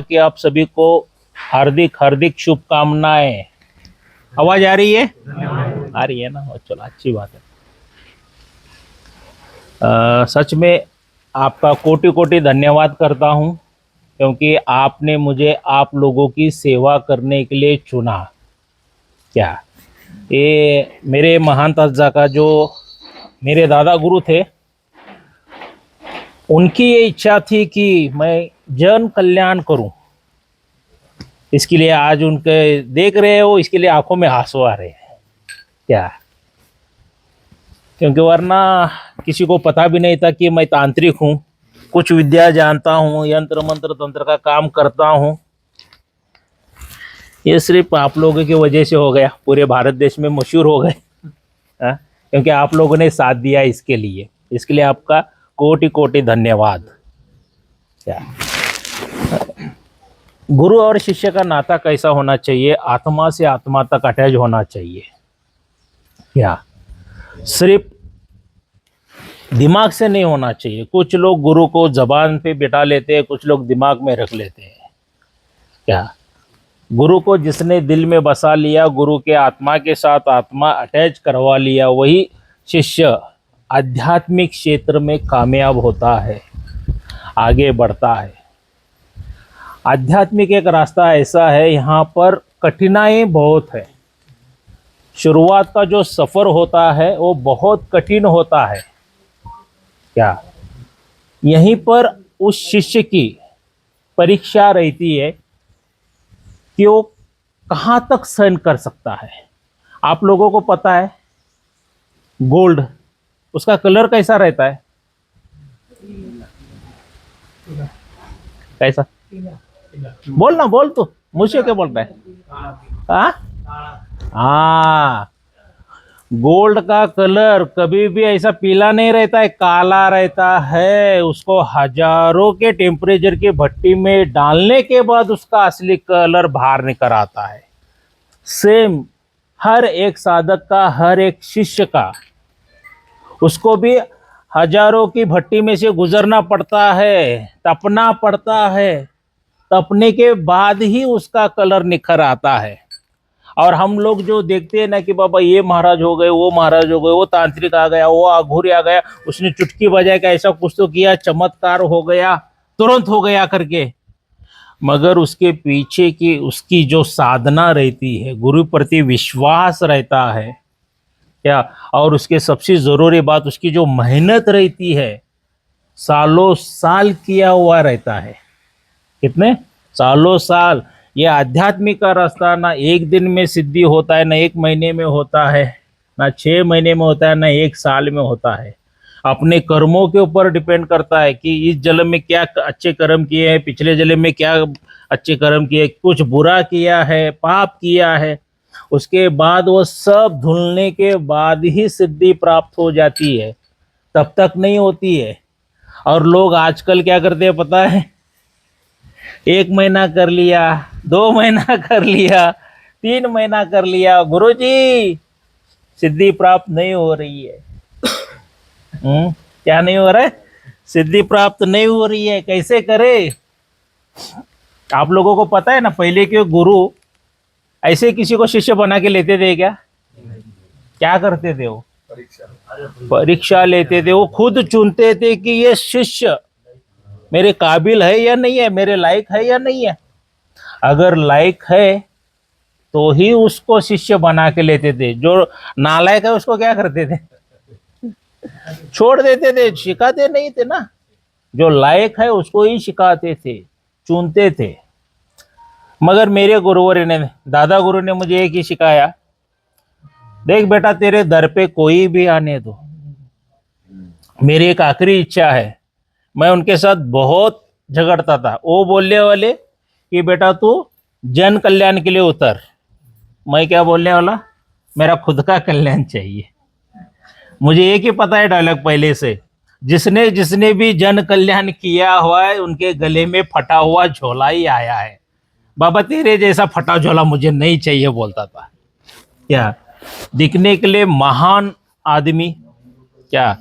की आप सभी को हार्दिक हार्दिक शुभकामनाएं। आवाज आ रही है? आ रही है ना? चलो अच्छी बात है। सच में आपका कोटि कोटि धन्यवाद करता हूं, क्योंकि आपने मुझे आप लोगों की सेवा करने के लिए चुना। क्या ये मेरे महान तज्जा का जो मेरे दादा गुरु थे, उनकी ये इच्छा थी कि मैं जन कल्याण करूं। इसके लिए आज उनके देख रहे हो, इसके लिए आंखों में आंसू आ रहे हैं। क्या, क्योंकि वरना किसी को पता भी नहीं था कि मैं तांत्रिक हूं, कुछ विद्या जानता हूं, यंत्र मंत्र तंत्र का काम करता हूं। ये सिर्फ आप लोगों की वजह से हो गया, पूरे भारत देश में मशहूर हो गए। क्योंकि आप लोगों ने साथ दिया इसके लिए आपका कोटि कोटि धन्यवाद। क्या, गुरु और शिष्य का नाता कैसा होना चाहिए? आत्मा से आत्मा तक अटैच होना चाहिए। क्या, सिर्फ दिमाग से नहीं होना चाहिए। कुछ लोग गुरु को जबान पे बिठा लेते हैं, कुछ लोग दिमाग में रख लेते हैं। क्या, गुरु को जिसने दिल में बसा लिया, गुरु के आत्मा के साथ आत्मा अटैच करवा लिया, वही शिष्य आध्यात्मिक क्षेत्र में कामयाब होता है, आगे बढ़ता है। आध्यात्मिक एक रास्ता ऐसा है, यहाँ पर कठिनाई बहुत है। शुरुआत का जो सफर होता है वो बहुत कठिन होता है। क्या, यहीं पर उस शिष्य की परीक्षा रहती है कि वो कहाँ तक सहन कर सकता है। आप लोगों को पता है गोल्ड, उसका कलर कैसा रहता है? कैसा? बोल ना, बोल तू, मुझे क्या बोल रहा है? हाँ, गोल्ड का कलर कभी भी ऐसा पीला नहीं रहता है, काला रहता है। उसको हजारों के टेम्परेचर की भट्टी में डालने के बाद उसका असली कलर बाहर निकल आता है। सेम हर एक साधक का, हर एक शिष्य का, उसको भी हजारों की भट्टी में से गुजरना पड़ता है, तपना पड़ता है। तपने के बाद ही उसका कलर निखर आता है। और हम लोग जो देखते हैं ना कि बाबा ये महाराज हो गए, वो महाराज हो गए, वो तांत्रिक आ गया, वो आघुरी आ गया, उसने चुटकी बजाए का ऐसा कुछ तो किया, चमत्कार हो गया, तुरंत हो गया करके। मगर उसके पीछे की उसकी जो साधना रहती है, गुरु प्रति विश्वास रहता है। क्या, और उसके सबसे जरूरी बात, उसकी जो मेहनत रहती है, सालों साल किया हुआ रहता है। कितने सालों साल। ये आध्यात्मिक का रास्ता ना एक दिन में सिद्धि होता है, ना एक महीने में होता है, ना 6 महीने में होता है, ना 1 साल में होता है। अपने कर्मों के ऊपर डिपेंड करता है कि इस जन्म में क्या अच्छे कर्म किए हैं, पिछले जन्म में क्या अच्छे कर्म किए, कुछ बुरा किया है, पाप किया है। उसके बाद वो सब धुलने के बाद ही सिद्धि प्राप्त हो जाती है, तब तक नहीं होती है। और लोग आजकल क्या करते हैं पता है? 1 महीना कर लिया, 2 महीना कर लिया, 3 महीना कर लिया, गुरुजी सिद्धि प्राप्त नहीं हो रही है। क्या नहीं हो रहा है? सिद्धि प्राप्त नहीं हो रही है, कैसे करे? आप लोगों को पता है ना, पहले के गुरु ऐसे किसी को शिष्य बना के लेते थे क्या? क्या करते थे वो? परीक्षा लेते थे। वो खुद चुनते थे कि ये शिष्य मेरे काबिल है या नहीं है, मेरे लायक है या नहीं है। अगर लायक है तो ही उसको शिष्य बना के लेते थे। जो नालायक है उसको क्या करते थे? छोड़ देते थे, सिखाते नहीं थे ना। जो लायक है उसको ही सिखाते थे, चुनते थे। मगर मेरे गुरुवर ने, दादा गुरु ने मुझे एक ही सिखाया, देख बेटा तेरे दर पे कोई भी आने दो, मेरी एक आखिरी इच्छा है। मैं उनके साथ बहुत झगड़ता था। वो बोलने वाले कि बेटा तू जन कल्याण के लिए उतर। मैं क्या बोलने वाला, मेरा खुद का कल्याण चाहिए। मुझे एक ही पता है डायलॉग पहले से, जिसने जिसने भी जन कल्याण किया हुआ है उनके गले में फटा हुआ झोला ही आया है। बाबा तेरे जैसा फटा झोला मुझे नहीं चाहिए बोलता था। क्या, दिखने के लिए महान आदमी, क्या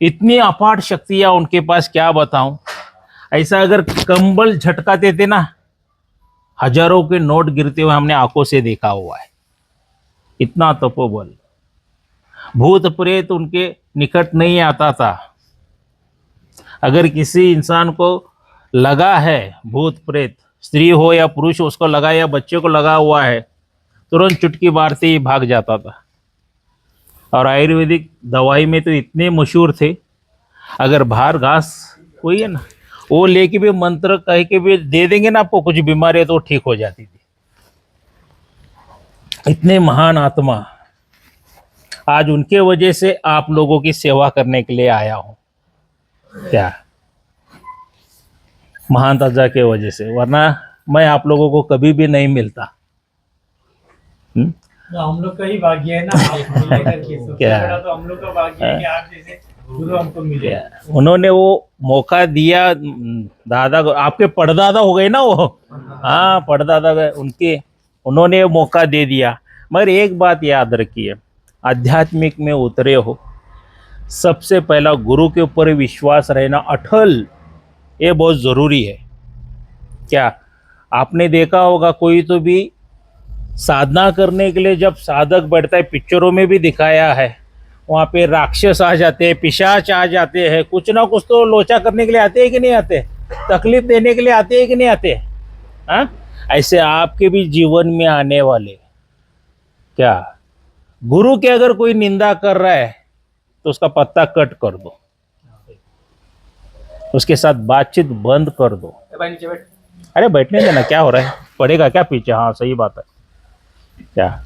इतनी अपार शक्तियां उनके पास, क्या बताऊं। ऐसा अगर कंबल झटका देते ना हजारों के नोट गिरते हुए हमने आंखों से देखा हुआ है। इतना तपोबल। भूत प्रेत उनके निकट नहीं आता था। अगर किसी इंसान को लगा है भूत प्रेत, स्त्री हो या पुरुष उसको लगा या बच्चे को लगा हुआ है, तुरंत चुटकी मारते ही भाग जाता था। और आयुर्वेदिक दवाई में तो इतने मशहूर थे, अगर बाहर घास कोई है ना, वो लेके भी मंत्र कह के भी दे देंगे ना आपको, कुछ बीमारी है तो ठीक हो जाती थी। इतने महान आत्मा, आज उनके वजह से आप लोगों की सेवा करने के लिए आया हूं। क्या महान ताजा के वजह से, वरना मैं आप लोगों को कभी भी नहीं मिलता। हम लोग का ही भाग्य है ना आप लेकर के, सबसे क्या? बड़ा तो हम लोग का भाग्य है कि आप जैसे गुरु हमको मिले। उन्होंने वो मौका दिया दादा को, आपके परदादा हो गए ना वो, हाँ परदादा गए उनके, उन्होंने मौका दे दिया। मगर एक बात याद रखिए, आध्यात्मिक में उतरे हो, सबसे पहला गुरु के ऊपर विश्वास रहना अटल, ये बहुत ज़रूरी है। क्या आपने देखा होगा, कोई तो भी साधना करने के लिए जब साधक बैठता है, पिक्चरों में भी दिखाया है, वहाँ पे राक्षस आ जाते हैं, पिशाच आ जाते हैं, कुछ ना कुछ तो लोचा करने के लिए आते हैं कि नहीं आते, तकलीफ देने के लिए आते हैं कि नहीं आते। हाँ, ऐसे आपके भी जीवन में आने वाले। क्या गुरु के अगर कोई निंदा कर रहा है तो उसका पत्ता कट कर दो, उसके साथ बातचीत बंद कर दो। अरे बैठने देना, क्या हो रहा है, पड़ेगा क्या पीछे। हाँ सही बात है। क्या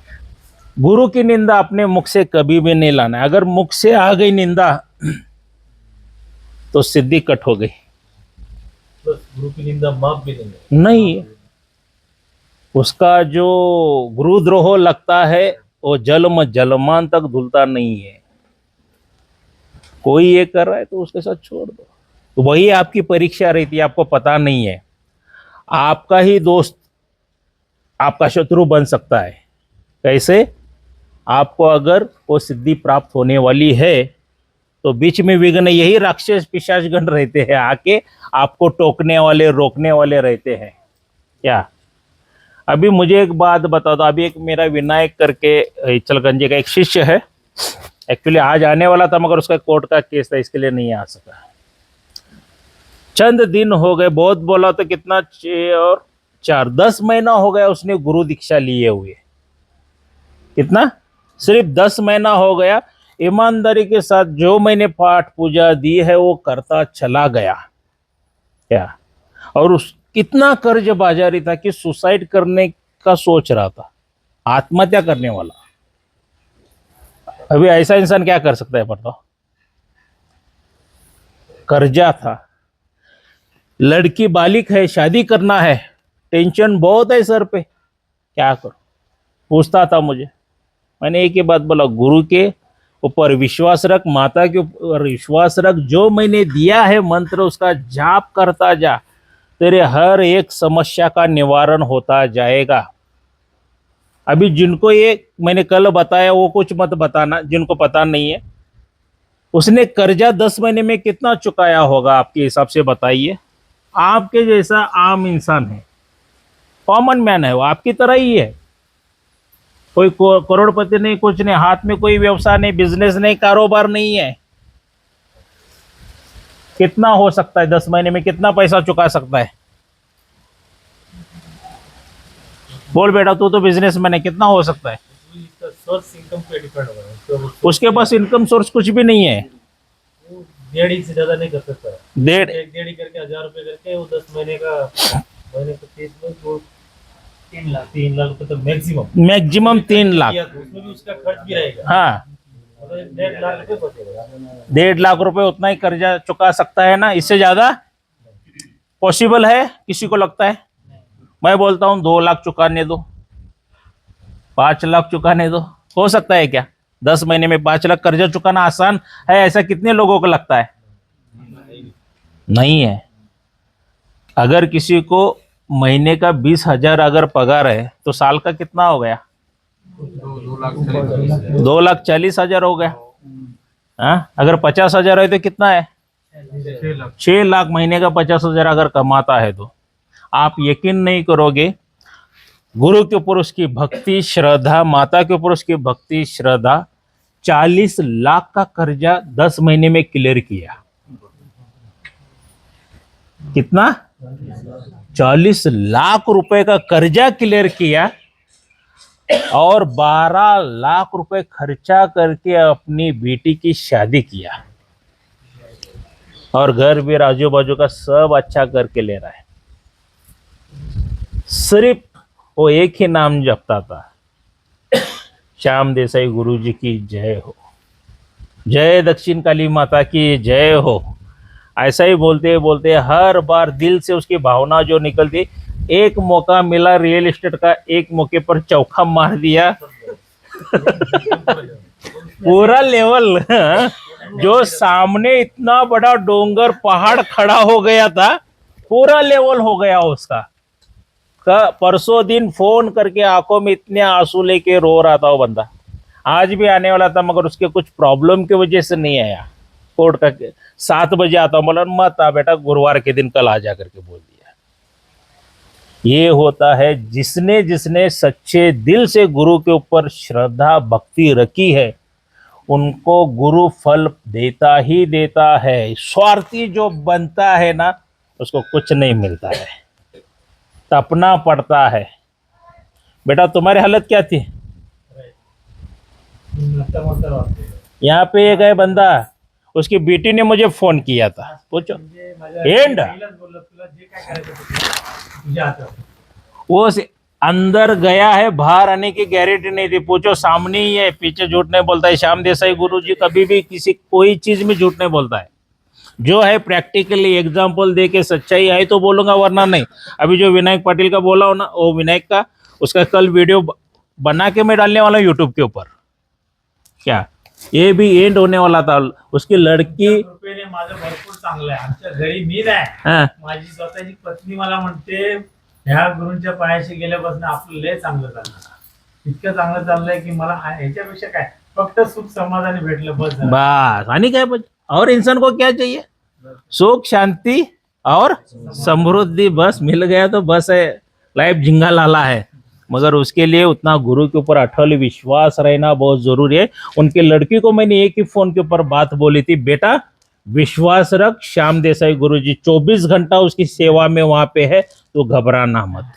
गुरु की निंदा अपने मुख से कभी भी नहीं लाना है। अगर मुख से आ गई निंदा तो सिद्धि कट हो गई। तो गुरु की निंदा माफ भी नहीं नहीं, उसका जो गुरुद्रोह लगता है वो जलमान तक धुलता नहीं है। कोई ये कर रहा है तो उसके साथ छोड़ दो। तो वही आपकी परीक्षा रहती है, आपको पता नहीं है। आपका ही दोस्त आपका शत्रु बन सकता है। कैसे? आपको अगर वो सिद्धि प्राप्त होने वाली है तो बीच में विघ्न यही राक्षस पिशाचगण रहते हैं, आके आपको टोकने वाले, रोकने वाले रहते हैं। क्या अभी मुझे एक बात बता दो, अभी एक मेरा विनायक करके चलगंजे का एक शिष्य है, एक्चुअली आज आने वाला था मगर उसका कोर्ट का केस था, इसके लिए नहीं आ सका। चंद दिन हो गए, बहुत बोला तो कितना 6 और 4 10 महीना हो गया उसने गुरु दीक्षा लिए हुए। कितना? सिर्फ 10 महीना हो गया। ईमानदारी के साथ जो मैंने पाठ पूजा दी है वो करता चला गया। क्या और उस कितना कर्ज बाजारी था कि सुसाइड करने का सोच रहा था, आत्महत्या करने वाला। अभी ऐसा इंसान क्या कर सकता है बताओ? कर्जा था, लड़की बालिक है, शादी करना है, टेंशन बहुत है सर पे, क्या करो। पूछता था मुझे, मैंने एक ही बात बोला, गुरु के ऊपर विश्वास रख, माता के ऊपर विश्वास रख, जो मैंने दिया है मंत्र उसका जाप करता जा, तेरे हर एक समस्या का निवारण होता जाएगा। अभी जिनको ये मैंने कल बताया वो कुछ मत बताना, जिनको पता नहीं है। उसने कर्जा 10 महीने में कितना चुकाया होगा आपके हिसाब से बताइए। आपके जैसा आम इंसान है, कॉमन मैन है, वो आपकी तरह ही है। कोई करोड़पति नहीं, कुछ नहीं, हाथ में कोई व्यवसाय नहीं, बिजनेस नहीं, कारोबार नहीं है। कितना हो सकता है 10 महीने में, कितना पैसा चुका सकता है? बोल बेटा, तू तो बिजनेसमैन है, कितना हो सकता है? सोर्स इनकम पे डिपेंड होगा। उसके पास इनकम सोर्स कुछ भी नहीं है। वो 1.5 से ज्यादा नहीं कर सकता। 1.5 करके 1000 रुपए करके वो 10 महीने का 30 में वो 3 लाख रुपए तो मैक्सिमम 3 लाख। उसमें भी उसका खर्च भी रहेगा। हाँ, मतलब 1.5 लाख रुपए बचेगा। 1.5 लाख रुपए उतना ही कर्जा चुका सकता है ना, इससे ज्यादा पॉसिबल है किसी को लगता है? मैं बोलता हूँ 2 लाख चुकाने दो, 5 लाख चुकाने दो, हो सकता है क्या 10 महीने में 5 लाख कर्जा चुकाना आसान है? ऐसा कितने लोगों को लगता है? नहीं है। अगर किसी को महीने का 20,000 अगर पगार है तो साल का कितना हो गया? 2,40,000 हो गया। हाँ, अगर 50,000 है तो कितना है? 6 लाख महीने का 50,000 अगर कमाता है तो आप यकीन नहीं करोगे, गुरु के ऊपर उसकी भक्ति श्रद्धा, माता के ऊपर उसकी भक्ति श्रद्धा, 40 लाख का कर्जा 10 महीने में क्लियर किया। कितना? 40 लाख रुपए का कर्जा क्लियर किया और 12 लाख रुपए खर्चा करके अपनी बेटी की शादी किया और घर भी आजू बाजू का सब अच्छा करके ले रहा है। सिर्फ वो एक ही नाम जपता था, श्याम देसाई गुरुजी की जय हो, जय दक्षिण काली माता की जय हो। ऐसा ही बोलते बोलते हर बार दिल से उसकी भावना जो निकलती, एक मौका मिला रियल एस्टेट का, एक मौके पर चौका मार दिया पूरा लेवल जो सामने इतना बड़ा डोंगर पहाड़ खड़ा हो गया था, पूरा लेवल हो गया उसका। परसों दिन फोन करके आंखों में इतने आंसू लेके रो रहा था वो बंदा। आज भी आने वाला था मगर उसके कुछ प्रॉब्लम की वजह से नहीं आया। कोर्ट का 7 बजे आता हूँ, बोला मत आ बेटा, गुरुवार के दिन कल आ जा करके बोल दिया। ये होता है जिसने जिसने सच्चे दिल से गुरु के ऊपर श्रद्धा भक्ति रखी है, उनको गुरु फल देता ही देता है। स्वार्थी जो बनता है ना, उसको कुछ नहीं मिलता है, तपना पड़ता है। बेटा तुम्हारी हालत क्या थी? यहाँ पे एक है बंदा, उसकी बेटी ने मुझे फोन किया था, पूछो एंड वो अंदर गया है, बाहर आने की गारंटी नहीं थी। पूछो सामने ही है, पीछे झूठ नहीं बोलता है। श्याम देसाई गुरुजी कभी भी किसी कोई चीज में झूठ नहीं बोलता है। जो है प्रैक्टिकली एग्जाम्पल दे के सच्चाई आई तो बोलूंगा, वरना नहीं। अभी जो विनायक पाटिल का बोला हो ना, वो विनायक का, उसका कल वीडियो बना के मैं डालने वाला यूट्यूब के ऊपर। क्या ये भी एंड होने वाला था। उसकी लड़की कृपेने माझं भरपूर चांगलं आहे। आमच्या घरी मी नाही, हाँ, माझी स्वतःची पत्नी मला म्हणते ह्या गुरूंच्या पायाशी गेल्यापासून आपलं लय चांगलं चाललं, इतकं चांगलं चाललंय की मला ह्याच्यापेक्षा काय फक्त सुख समाधानी भेटलं बस झालं। बस आणि काय पाहिजे? और इंसान को क्या चाहिए? सुख शांति और समृद्धि, बस मिल गया तो बस है, लाइफ झिंगा लाला है। मगर उसके लिए उतना गुरु के ऊपर अटल विश्वास रहना बहुत जरूरी है। उनकी लड़की को मैंने एक ही फोन के ऊपर बात बोली थी, बेटा विश्वास रख, श्याम देसाई गुरुजी 24 घंटा उसकी सेवा में वहां पे है, तो घबराना मत।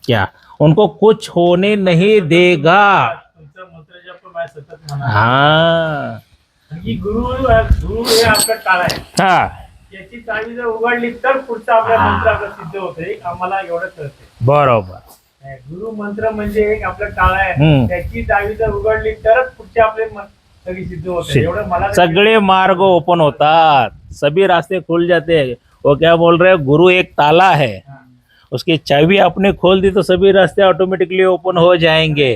क्या उनको कुछ होने नहीं देगा। तुमचं मंत्र जप मैं सतत म्हणा। हाँ की गुरु हे आपलं टाळ आहे, हाँ याची चावी जर उघडली तर पुढचा आपला मंत्र आपला सिद्ध होतोय। आम्हाला एवढं कळतंय बरोबर। गुरु मंत्र म्हणजे एक आपलं टाळ आहे, त्याची चावी जर उघडली तरच पुढचे आपले सगळी सिद्ध होते। एवढं मला सगळे मार्ग ओपन होतात, सभी रास्ते खुल जाते हैं। वो क्या बोल रहे हैं, गुरु एक ताला है, उसकी चाबी आपने खोल दी तो सभी रास्ते ऑटोमेटिकली ओपन हो जाएंगे।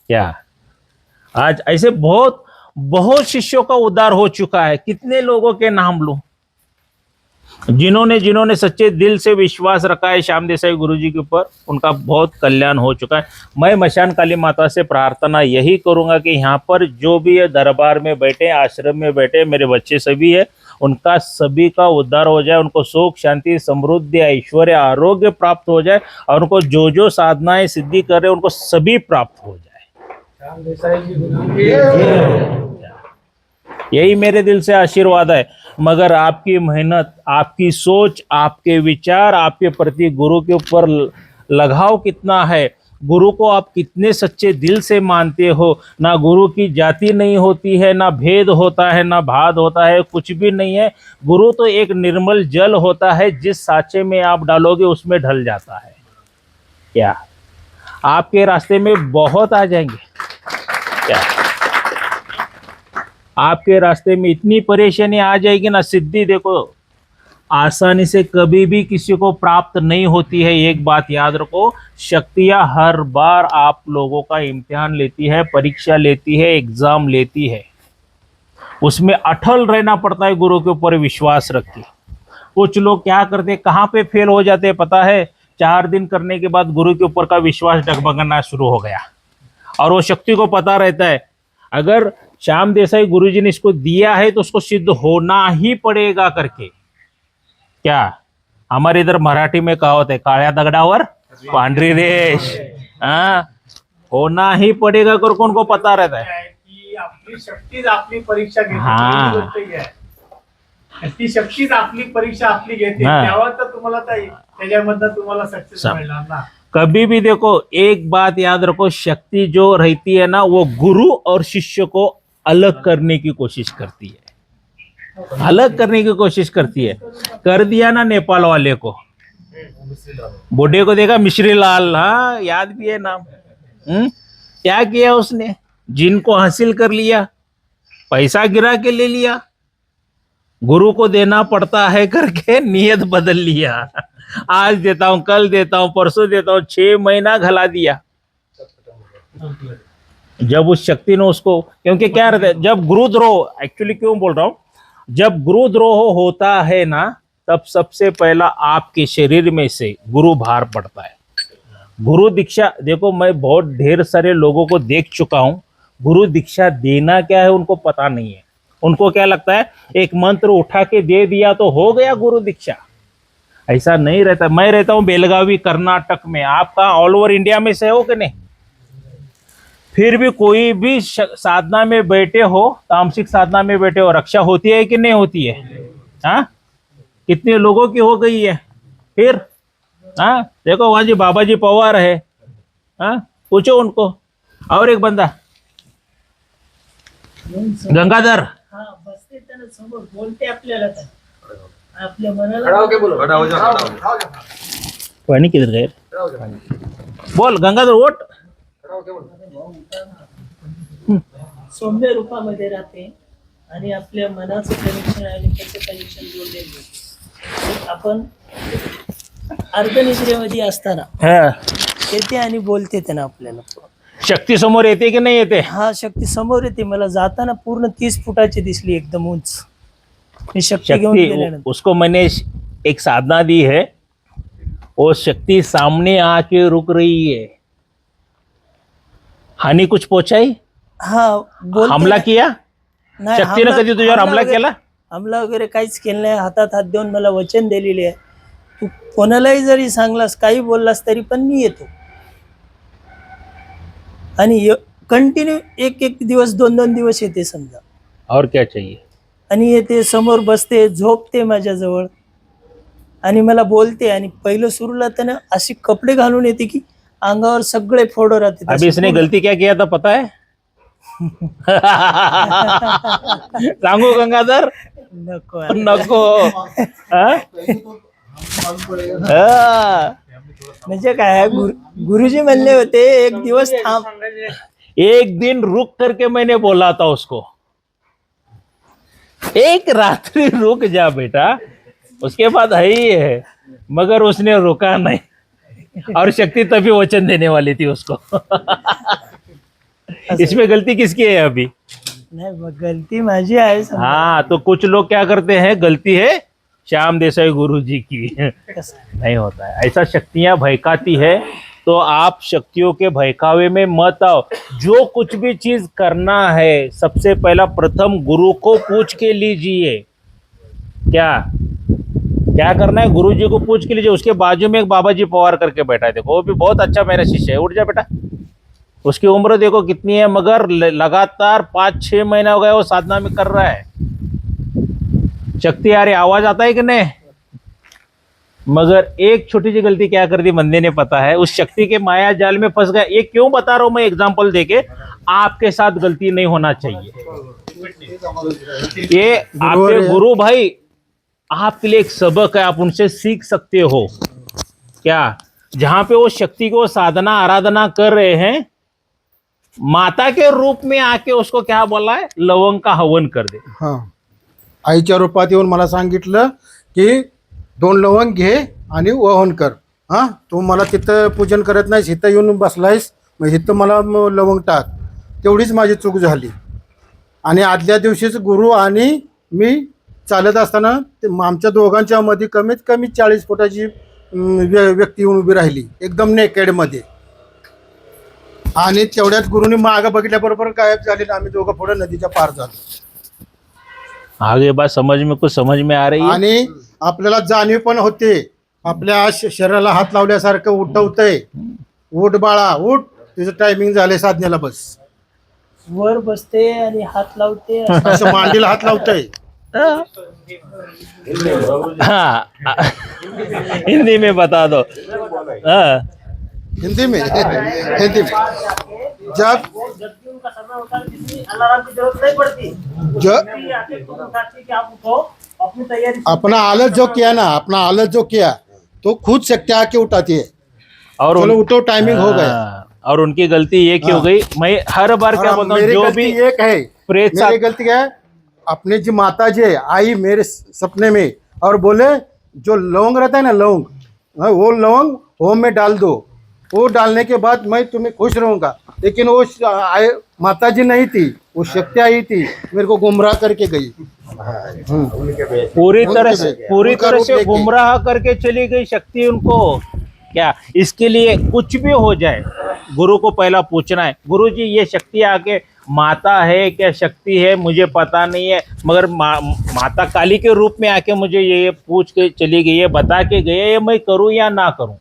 क्या आज ऐसे बहुत बहुत शिष्यों का उद्धार हो चुका है। कितने लोगों के नाम लूं, जिन्होंने जिन्होंने सच्चे दिल से विश्वास रखा है श्याम देसाई गुरुजी के ऊपर, उनका बहुत कल्याण हो चुका है। मैं मशान काली माता से प्रार्थना यही करूंगा कि यहाँ पर जो भी है दरबार में बैठे, आश्रम में बैठे मेरे बच्चे सभी है, उनका सभी का उद्धार हो जाए, उनको सुख शांति समृद्धि ऐश्वर्य आरोग्य प्राप्त हो जाए, और उनको जो जो साधनाएं सिद्धि कर रहे उनको सभी प्राप्त हो जाए। श्याम देसाई जी गुरु की यही मेरे दिल से आशीर्वाद है। मगर आपकी मेहनत, आपकी सोच, आपके विचार, आपके प्रति गुरु के ऊपर लगाव कितना है, गुरु को आप कितने सच्चे दिल से मानते हो। ना गुरु की जाति नहीं होती है, ना भेद होता है, ना भाद होता है, कुछ भी नहीं है। गुरु तो एक निर्मल जल होता है, जिस साँचे में आप डालोगे उसमें ढल जाता है। क्या आपके रास्ते में बहुत आ जाएंगे, क्या आपके रास्ते में इतनी परेशानी आ जाएगी ना, सिद्धि देखो आसानी से कभी भी किसी को प्राप्त नहीं होती है। एक बात याद रखो, शक्तियां हर बार आप लोगों का इम्तिहान लेती है, परीक्षा लेती है, एग्जाम लेती है, उसमें अटल रहना पड़ता है, गुरु के ऊपर विश्वास रख के। कुछ लोग क्या करते, कहाँ पे फेल हो जाते पता है? 4 दिन करने के बाद गुरु के ऊपर का विश्वास डगमगाना शुरू हो गया, और वो शक्ति को पता रहता है अगर श्याम देसाई गुरुजी ने इसको दिया है तो उसको सिद्ध होना ही पड़ेगा करके। क्या हमारे इधर मराठी में कहावत है, काळ्या दगडावर पांढरी रेश, हाँ होना ही पड़ेगा कर कौन को पता रहता है. आहे की आपली शक्तीच आपली परीक्षा घेते. हा. पहिली गोष्ट ही आहे. आणि ती शक्तीच आपली परीक्षा आपली घेते. हा. तेव्हा तर तुम्हाला त्याच्यामधनं तुम्हाला सक्सेस मिळणार ना. कभी भी देखो एक बात याद रखो, शक्ति जो रहती है ना वो गुरु और शिष्य को अलग करने की कोशिश करती है, अलग करने की कोशिश करती है. कर दिया ना नेपाल वाले को, बूढ़े को देखा मिश्री लाल, हाँ याद भी है नाम. क्या किया उसने, जिनको हासिल कर लिया, पैसा गिरा के ले लिया, गुरु को देना पड़ता है करके नियत बदल लिया. आज देता हूं, कल देता हूं, परसों देता हूं, 6 महीना घला दिया. जब उस शक्ति ने उसको, क्योंकि क्या रहता है जब गुरुद्रोह, एक्चुअली क्यों बोल रहा हूं, जब गुरुद्रोह होता है ना तब सबसे पहला आपके शरीर में से गुरु भार पड़ता है. गुरु दीक्षा, देखो मैं बहुत ढेर सारे लोगों को देख चुका हूं, गुरु दीक्षा देना क्या है उनको पता नहीं है. उनको क्या लगता है एक मंत्र उठा के दे दिया तो हो गया गुरु दीक्षा. ऐसा नहीं रहता. मैं रहता हूं बेलगावी कर्नाटक में, आप कहाँ ऑल ओवर इंडिया में से हो कि नहीं, फिर भी कोई भी साधना में बैठे हो, तामसिक साधना में बैठे हो, रक्षा होती है कि नहीं होती है. हाँ कितने लोगों की हो गई है. फिर हाँ देखो वहां जी बाबा जी पवार है, हाँ पूछो उनको. और एक बंदा गंगाधर, हा बसते त्याला समोर बोलते आपल्याला काय आपल्या मनाला पानी किधर गए, बोल गंगाधर वोट. सौम्य रूपामध्ये राहते आणि आपल्या मनाचं कनेक्शन आणि त्याचं कनेक्शन जोडलेलं आहे. आपण अर्धनिद्रेमध्ये असताना हाँ. येते आणि बोलते त्यांना आपल्याला. शक्ती समोर येते की नहीं येते. हा शक्ती समोर येते. मला जाताना पूर्ण 30 फुटाची दिसली एकदम उंच. मी शक्ती घेऊन शक्ति गेल्यानंतर उसको मैंने एक साधना दी है, वो शक्ति सामने आके रुक रही है. हानि कुछ पहुंचाई, हा बोलते हमला ना. किया, नाही, शक्तीनं कधी तुझ्यावर हमला वगैरे- केला. हमला वगैरे काहीच केलं नाही. हातात हात देऊन मला वचन दिलेले आहे, तू कोणालाही जरी सांगलास काही बोललास तरी पण मी येतो. आणि कंटिन्यू एक एक दिवस 2-2 दिवस येते समजा. और क्या चाहिए. आणि येते समोर बसते, झोपते माझ्याजवळ आणि मला बोलते. आणि पहिलं सुरूला तर ना अशी कपडे घालून येते की अंगावर सगळे फोडं राहते. अभी इसने गलती क्या किया था पता है. सांगू गंगाधर नको नको. हाँ? हाँ. म्हणजे काय गुरुजी म्हणले होते एक दिवस थांब. एक दिन रुक करके मैंने बोला था उसको, एक रात्रि रुक जा बेटा, उसके बाद है ही है. मगर उसने रुका नहीं, और शक्ति तभी वचन देने वाली थी उसको. इसमें गलती किसकी है अभी. नाही मग गलती माझी आहे समजा. हाँ तो कुछ लोग क्या करते हैं, गलती है श्याम देसाई गुरु जी की. कसं नहीं होता है ऐसा. शक्तियां भयकाती है तो आप शक्तियों के भयकावे में मत आओ. जो कुछ भी चीज करना है सबसे पहला प्रथम गुरु को पूछ के लीजिए. क्या क्या करना है गुरु जी को पूछ के लीजिए. उसके बाजू में एक बाबा जी पवार करके बैठा है, देखो वो भी बहुत अच्छा मेरा शिष्य है. उठ जा बेटा. उसकी उम्र देखो कितनी है, मगर लगातार 5-6 महीना हो गया वो साधना में कर रहा है. शक्ति आ रही, आवाज आता है कि नहीं. मगर एक छोटी सी गलती क्या कर दी बंदे ने पता है, उस शक्ति के माया जाल में फंस गया. ये क्यों बता रहा हूं मैं एग्जांपल देके, आपके साथ गलती नहीं होना चाहिए. ये आपके गुरु भाई आपके लिए एक सबक है, आप उनसे सीख सकते हो. क्या जहां पे वो शक्ति को साधना आराधना कर रहे हैं, माता के रूप में आके उसको क्या बोला है, लवंग का हवन कर दे. हा आईच्या रूपात येऊन मला सांगितलं की 2 लवंग घे आणि वहन कर. हा तू मला तिथं पूजन करत नाहीस, इथं येऊन बसलायस, मग इथं मला लवंग टाक. तेवढीच माझी चूक झाली. आणि आदल्या दिवशीच गुरु आणि मी चालत असताना आमच्या दोघांच्या मध्ये कमीत कमी 40 फुटाची व्यक्ती येऊन उभी राहिली एकदम नेकेडमध्ये. आणि तेवढ्यात गुरुनी मागं बघितल्याबरोबर गायब झाले. आम्ही दोघं पुढे नदीच्या पार झालो. आगे बात समझ में कुछ समझ में आ रही है. आणि आपल्याला जाणीव पण होते. आपल्या शरीराला हात लावल्यासारखं उठवतंय. उठ बाळा उठ, तुझं टायमिंग झाले साधनेला बस. वर बसते आणि हात लावते. असं मांडीला हात लावतंय. हाँ हिंदी में बता दो. हाँ हिंदी में हिंदी में जब जबकि उनका समय होता है जिसमें अलार्म की जरूरत नहीं पड़ती. जो आके तुम उठाती कि आप उठो, अपनी तैयारी अपना आलस जो किया ना, अपना आलस जो किया तो खुद शक्ति आके उठाती है. और चलो उठो, टाइमिंग हो गया. हाँ, और उनकी गलती ये क्यों हो गई, मैं हर बार क्या और बोलता हूँ, मेरी जो गलती भी एक है, प्रेत मेरी गलती क्या है, अपनी जी माता जी आई मेरे सपने में और बोले जो लौंग रहता है ना लौंग, वो लौंग होम में डाल दो, वो डालने के बाद मैं तुम्हें खुश रहूंगा. लेकिन वो माता जी नहीं थी, वो शक्ति आई थी, मेरे को गुमराह करके गई. पूरी तरह उनका रूप से लेके. गुमराह करके चली गई शक्ति उनको. क्या इसके लिए कुछ भी हो जाए गुरु को पहला पूछना है, गुरु जी ये शक्ति आके माता है क्या शक्ति है मुझे पता नहीं है, मगर माता काली के रूप में आके मुझे ये पूछ के चली गई है, बता के गई है, ये मैं करूं या ना करूं.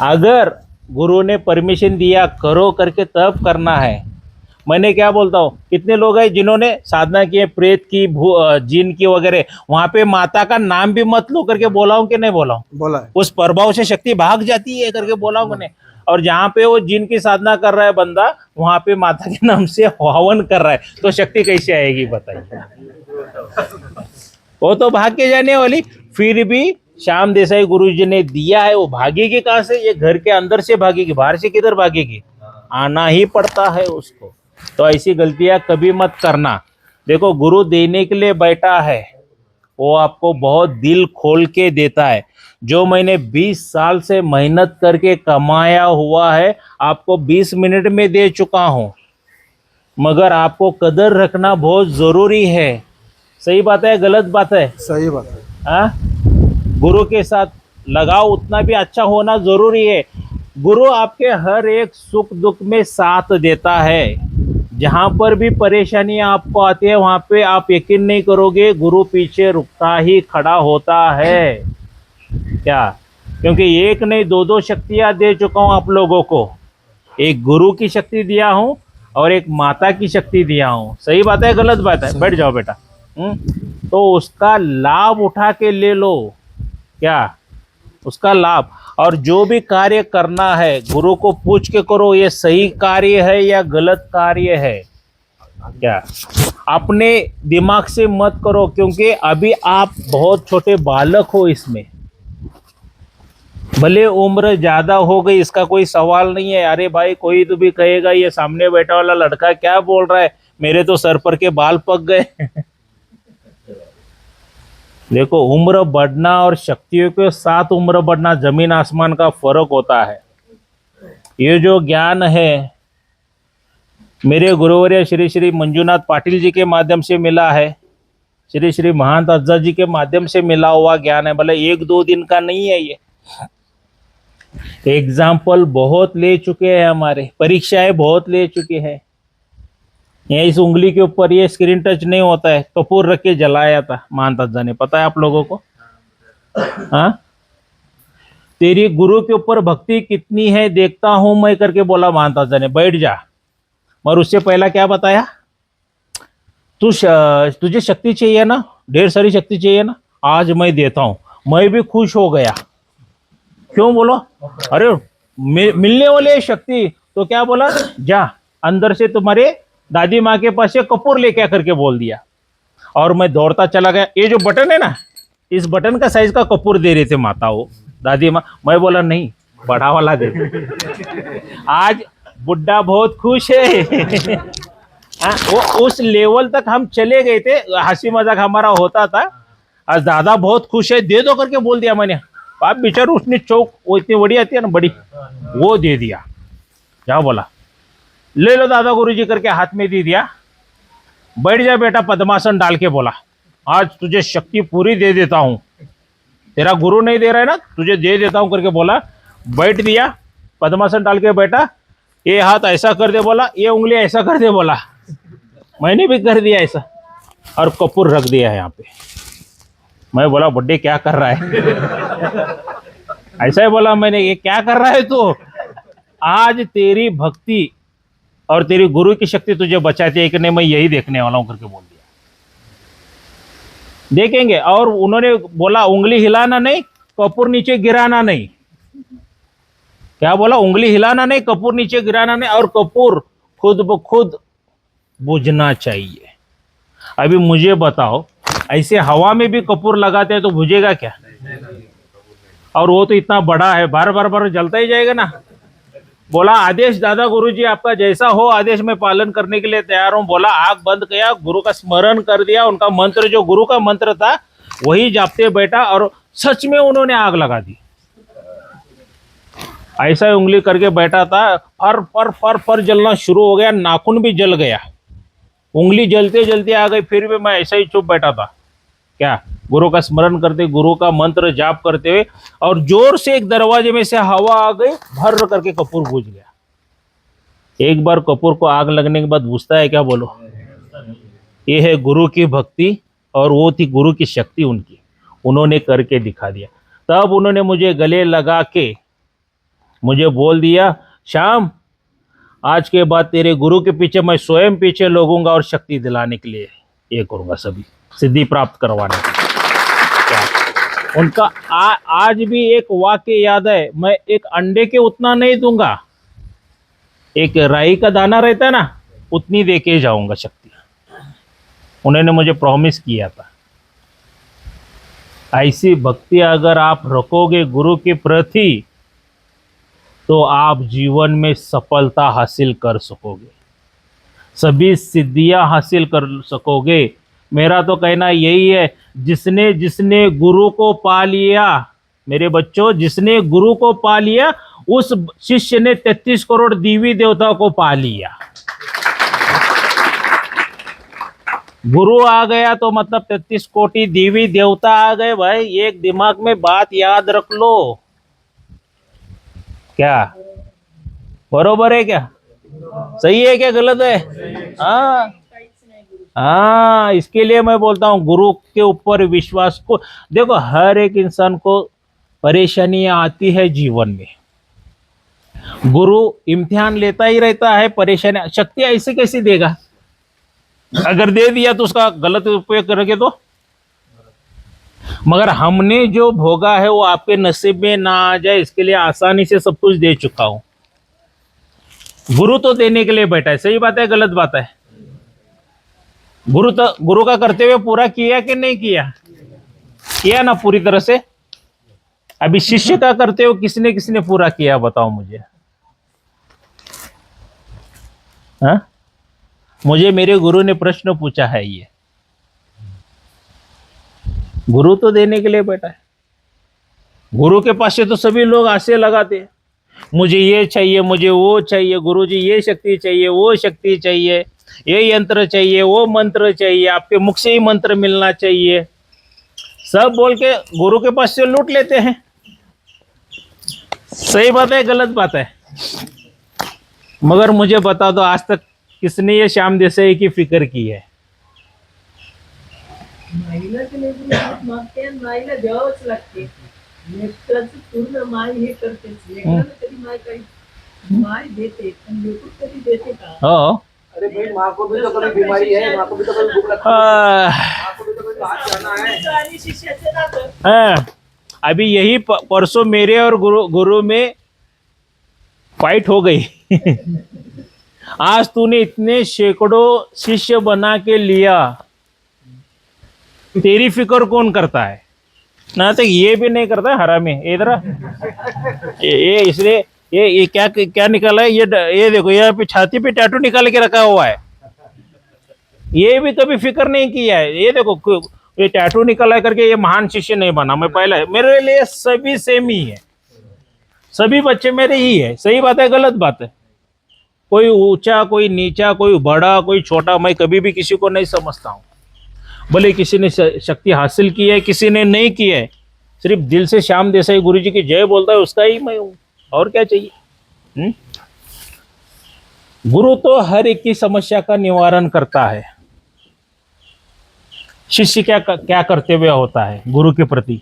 अगर गुरु ने परमिशन दिया करो करके तब करना है. मैंने क्या बोलता हूँ, कितने लोग हैं जिन्होंने साधना की है प्रेत की जिन की वगैरह, वहां पे माता का नाम भी मत लो करके बोला हूँ कि नहीं बोला हूँ. बोला है. उस प्रभाव से शक्ति भाग जाती है करके बोला हूँ मैंने. और जहाँ पे वो जिन की साधना कर रहा है बंदा, वहां पे माता के नाम से हवन कर रहा है, तो शक्ति कैसे आएगी बताइए. वो तो भाग के जाने वाली. फिर भी श्याम देसाई गुरुजी ने दिया है, वो भागेगी कहाँ से, ये घर के अंदर से भागेगी, बाहर से किधर भागेगी, आना ही पड़ता है उसको. तो ऐसी गलतियां कभी मत करना. देखो गुरु देने के लिए बैठा है, वो आपको बहुत दिल खोल के देता है. जो मैंने 20 साल से मेहनत करके कमाया हुआ है आपको 20 मिनट में दे चुका हूँ, मगर आपको कदर रखना बहुत जरूरी है. सही बात है गलत बात है. सही बात है. हाँ, गुरु के साथ लगाव उतना भी अच्छा होना जरूरी है. गुरु आपके हर एक सुख दुख में साथ देता है. जहाँ पर भी परेशानी आपको आती है वहाँ पे आप यकीन नहीं करोगे, गुरु पीछे रुकता ही खड़ा होता है. क्या, क्योंकि एक नहीं दो दो शक्तियाँ दे चुका हूँ आप लोगों को. एक गुरु की शक्ति दिया हूँ और एक माता की शक्ति दिया हूँ. सही बात है गलत बात है, बैठ जाओ बेटा. तो उसका लाभ उठा के ले लो. क्या, उसका लाभ. और जो भी कार्य करना है गुरु को पूछ के करो, ये सही कार्य है या गलत कार्य है. क्या, अपने दिमाग से मत करो, क्योंकि अभी आप बहुत छोटे बालक हो. इसमें भले उम्र ज्यादा हो गई, इसका कोई सवाल नहीं है. अरे भाई कोई तो भी कहेगा ये सामने बैठा वाला लड़का क्या बोल रहा है, मेरे तो सर पर के बाल पक गए. देखो उम्र बढ़ना और शक्तियों के साथ उम्र बढ़ना जमीन आसमान का फर्क होता है. ये जो ज्ञान है मेरे गुरुवर्य श्री श्री मंजुनाथ पाटिल जी के माध्यम से मिला है, श्री श्री महंत अज्जा जी के माध्यम से मिला हुआ ज्ञान है. भले एक दो दिन का नहीं है. ये एग्जाम्पल बहुत ले चुके हैं, हमारे परीक्षाएं बहुत ले चुके हैं. ये इस उंगली के ऊपर ये स्क्रीन टच नहीं होता है, कपूर रख के जलाया था महंत अज्जा ने, पता है आप लोगों को. हाँ, तेरी गुरु के ऊपर भक्ति कितनी है देखता हूं मैं करके बोला महंत अज्जा ने, बैठ जा. और उससे पहला क्या बताया, तुझे शक्ति चाहिए ना, ढेर सारी शक्ति चाहिए ना, आज मैं देता हूं. मैं भी खुश हो गया. क्यों बोलो, अरे मिलने वाली है शक्ति. तो क्या बोला, जा अंदर से तुम्हारे दादी माँ के पास से कपूर लेके आ करके बोल दिया. और मैं दौड़ता चला गया. ये जो बटन है ना, इस बटन का साइज का कपूर दे रहे थे माता वो दादी माँ. मैं बोला नहीं, बड़ा वाला दे. आज बुड्ढा बहुत खुश है. वो उस लेवल तक हम चले गए थे, हंसी मजाक हमारा होता था. आज दादा बहुत खुश है, दे दो करके बोल दिया मैंने. आप बेचारू उसने चौक, वो इतनी बड़ी आती है ना बड़ी, वो दे दिया. क्या बोला, ले लो दादा गुरुजी करके हाथ में दे दिया. बैठ जा बेटा पद्मासन डाल के बोला, आज तुझे शक्ति पूरी दे देता हूं. तेरा गुरु नहीं दे रहा है ना, तुझे दे देता हूं करके बोला. बैठ दिया, पद्मासन डाल के बैठा. ये हाथ ऐसा कर दे बोला, ये उंगली ऐसा कर दे बोला. मैंने भी कर दिया ऐसा, और कपूर रख दिया है यहाँ पे. मैं बोला बुड्ढे क्या कर रहा है ऐसा ही बोला मैंने, ये क्या कर रहा है तू? आज तेरी भक्ति और तेरी गुरु की शक्ति तुझे बचाती है कि नहीं, मैं यही देखने वाला हूं करके बोल दिया। देखेंगे। और उन्होंने बोला उंगली हिलाना नहीं, कपूर नीचे गिराना नहीं। क्या बोला? उंगली हिलाना नहीं, कपूर नीचे गिराना नहीं, और कपूर खुद ब खुद बुझना चाहिए। अभी मुझे बताओ, ऐसे हवा में भी कपूर लगाते हैं तो बुझेगा क्या? और वो तो इतना बड़ा है, बार बार बार जलता ही जाएगा ना। बोला आदेश दादा गुरुजी आपका जैसा हो आदेश में पालन करने के लिए तैयार हूं। बोला आग बंद किया, गुरु का स्मरण कर दिया, उनका मंत्र जो गुरु का मंत्र था वही जापते बैठा, और सच में उन्होंने आग लगा दी। ऐसा ही उंगली करके बैठा था, फर फर फर फर जलना शुरू हो गया, नाखून भी जल गया, उंगली जलते जलते आ गई। फिर भी मैं ऐसा ही चुप बैठा था, क्या गुरु का स्मरण करते, गुरु का मंत्र जाप करते हुए, और जोर से एक दरवाजे में से हवा आ गई, भर करके कपूर बुझ गया। एक बार कपूर को आग लगने के बाद बुझता है क्या? बोलो। ये है गुरु की भक्ति, और वो थी गुरु की शक्ति उनकी, उन्होंने करके दिखा दिया। तब उन्होंने मुझे गले लगा के मुझे बोल दिया, श्याम आज के बाद तेरे गुरु के पीछे मैं स्वयं पीछे लगूंगा, और शक्ति दिलाने के लिए ये करूंगा, सभी सिद्धि प्राप्त करवाने के लिए। उनका आज भी एक वाक्य याद है, मैं एक अंडे के उतना नहीं दूंगा, एक राई का दाना रहता है ना, उतनी दे के जाऊंगा शक्ति। उन्होंने मुझे प्रॉमिस किया था। ऐसी भक्ति अगर आप रखोगे गुरु के प्रति, तो आप जीवन में सफलता हासिल कर सकोगे, सभी सिद्धियां हासिल कर सकोगे। मेरा तो कहना यही है, जिसने जिसने गुरु को पा लिया, मेरे बच्चों, जिसने गुरु को पा लिया उस शिष्य ने 33 करोड़ देवी देवता को पा लिया। गुरु आ गया तो मतलब 33 कोटि देवी देवता आ गए। भाई एक दिमाग में बात याद रख लो, क्या बरोबर है क्या? सही है क्या गलत है? हाँ हाँ, इसके लिए मैं बोलता हूँ गुरु के ऊपर विश्वास को। देखो हर एक इंसान को परेशानियां आती है जीवन में, गुरु इम्तिहान लेता ही रहता है। परेशानी शक्ति ऐसे कैसे देगा? अगर दे दिया तो उसका गलत उपयोग करके तो। मगर हमने जो भोगा है वो आपके नसीब में ना आ जाए, इसके लिए आसानी से सब कुछ दे चुका हूं। गुरु तो देने के लिए बैठा है। सही बात है गलत बात है? गुरु का करते हुए पूरा किया कि नहीं किया? किया ना पूरी तरह से। अभी शिष्य का करते हुए किसने किसने पूरा किया बताओ मुझे। हाँ, मुझे मेरे गुरु ने प्रश्न पूछा है ये। गुरु तो देने के लिए बैठा है। गुरु के पास से तो सभी लोग आशे लगाते हैं, मुझे ये चाहिए, मुझे वो चाहिए, गुरुजी ये शक्ति चाहिए, वो शक्ति चाहिए, ये यंत्र चाहिए, वो मंत्र चाहिए, आपके मुख से ही मंत्र मिलना चाहिए, सब बोल के गुरु के पास से लूट लेते हैं। सही बात है गलत बात है? मगर मुझे बता दो, आज तक किसने ये श्याम देसाई की फिक्र की है? माईला मागते आणि माईला द्यावंच लागते। लेकराचं पूर्ण माय हे करतेच, लेकराला कधी माय काही माय देते पण लेकरू कधी देते का? हो। अरे भाई माँ को भी तो कभी बीमारी है, माँ को भी तो कभी भूख लगती है, माँ को भी तो कभी बाहर जाना है। आणि शिष्याचे नातं हाँ, अभी यही परसों मेरे और गुरु में फाइट हो गई। आज तूने इतने सैकड़ों शिष्य बना के लिया, तेरी फिक्र कौन करता है? ना तो ये भी नहीं करता है हरामी। इधर ये इसलिए ये क्या क्या निकाला है? ये देखो, यहाँ पे छाती पे टैटू निकाल के रखा हुआ है। ये भी कभी फिक्र नहीं किया है। ये देखो, ये टैटू निकाला करके ये महान शिष्य नहीं बना मैं पहले। मेरे लिए सभी सेम ही है, सभी बच्चे मेरे ही है। सही बात है गलत बात है? कोई ऊंचा, कोई नीचा, कोई बड़ा, कोई छोटा, मैं कभी भी किसी को नहीं समझता हूँ। भले किसी ने शक्ति हासिल की है, किसी ने नहीं की है, सिर्फ दिल से श्याम देसाई गुरुजी की जय बोलता है उसका ही मैं हूँ, और क्या चाहिए? गुरु तो हर एक की समस्या का निवारण करता है। शिष्य क्या क्या कर्तव्य होता है गुरु के प्रति?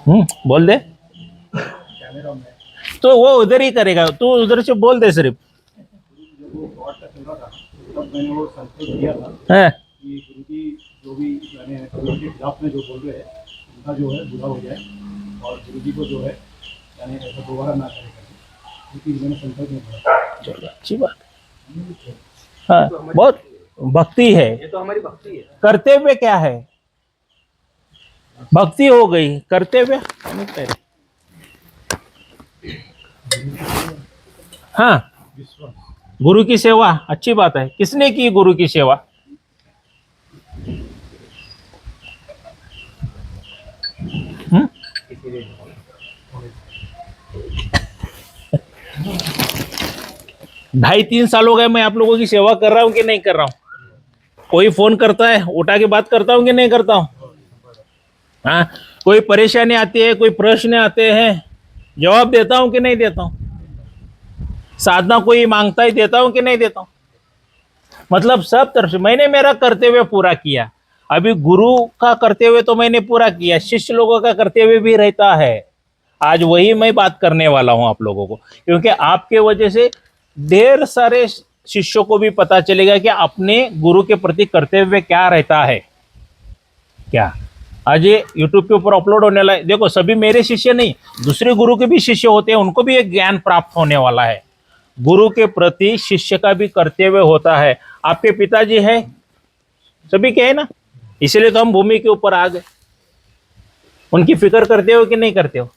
बोल दे। तो वो उधर ही करेगा, तू उधर से बोल दे सिर्फ। मैंने वो संकेत दिया था है कि गुरु जी जो भी यानी गुरु के खिलाफ में जो बोल रहे हैं उनका जो है बुरा हो जाए और गुरु जी को जो है यानी ऐसा दोबारा ना करे, क्योंकि मैंने संकेत नहीं दिया। चलो अच्छी बात। हाँ, बहुत भक्ति है। ये तो हमारी भक्ति है। कर्तव्य क्या है? भक्ति हो गई, कर्तव्य। हाँ, गुरु की सेवा अच्छी बात है। किसने की गुरु की सेवा? ढाई 3 साल हो गए मैं आप लोगों की सेवा कर रहा हूं कि नहीं कर रहा हूं? कोई फोन करता है, उठा के बात करता हूं कि नहीं करता हूं? हाँ, कोई परेशानी आती है, कोई प्रश्न आते हैं, जवाब देता हूं कि नहीं देता हूं? साधना कोई मांगता है, देता हूं कि नहीं देता हूं? मतलब सब तरफ से मैंने मेरा कर्तव्य पूरा किया। अभी गुरु का कर्तव्य तो मैंने पूरा किया, शिष्य लोगों का कर्तव्य भी रहता है। आज वही मैं बात करने वाला हूं आप लोगों को, क्योंकि आपके वजह से ढेर सारे शिष्यों को भी पता चलेगा कि अपने गुरु के प्रति कर्तव्य क्या रहता है। क्या आज ये यूट्यूब के ऊपर अपलोड होने वाला है। देखो, सभी मेरे शिष्य नहीं, दूसरे गुरु के भी शिष्य होते हैं, उनको भी एक ज्ञान प्राप्त होने वाला है। गुरु के प्रति शिष्य का भी कर्तव्य होता है। आपके पिताजी है, सभी के है ना, इसलिए तो हम भूमि के ऊपर आ गए। उनकी फिक्र करते हो कि नहीं करते हो?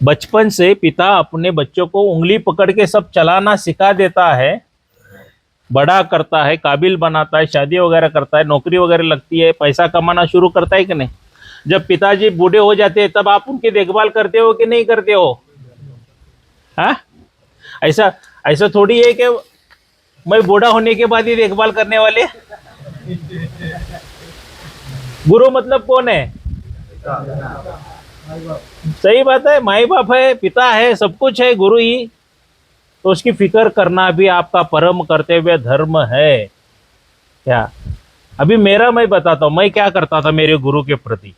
बचपन से पिता अपने बच्चों को उंगली पकड़ के सब चलाना सिखा देता है, बड़ा करता है, काबिल बनाता है, शादी वगैरह करता है, नौकरी वगैरह लगती है, पैसा कमाना शुरू करता है कि नहीं? जब पिताजी बूढ़े हो जाते हैं तब आप उनकी देखभाल करते हो कि नहीं करते हो? हाँ, ऐसा ऐसा थोड़ी है कि मैं बूढ़ा होने के बाद ही देखभाल करने वाले। गुरु मतलब कौन है? सही बात है, माई बाप है, पिता है, सब कुछ है, गुरु ही। तो उसकी फिक्र करना भी आपका परम कर्तव्य धर्म है। क्या अभी मेरा मैं बताता हूं, मैं क्या करता था मेरे गुरु के प्रति।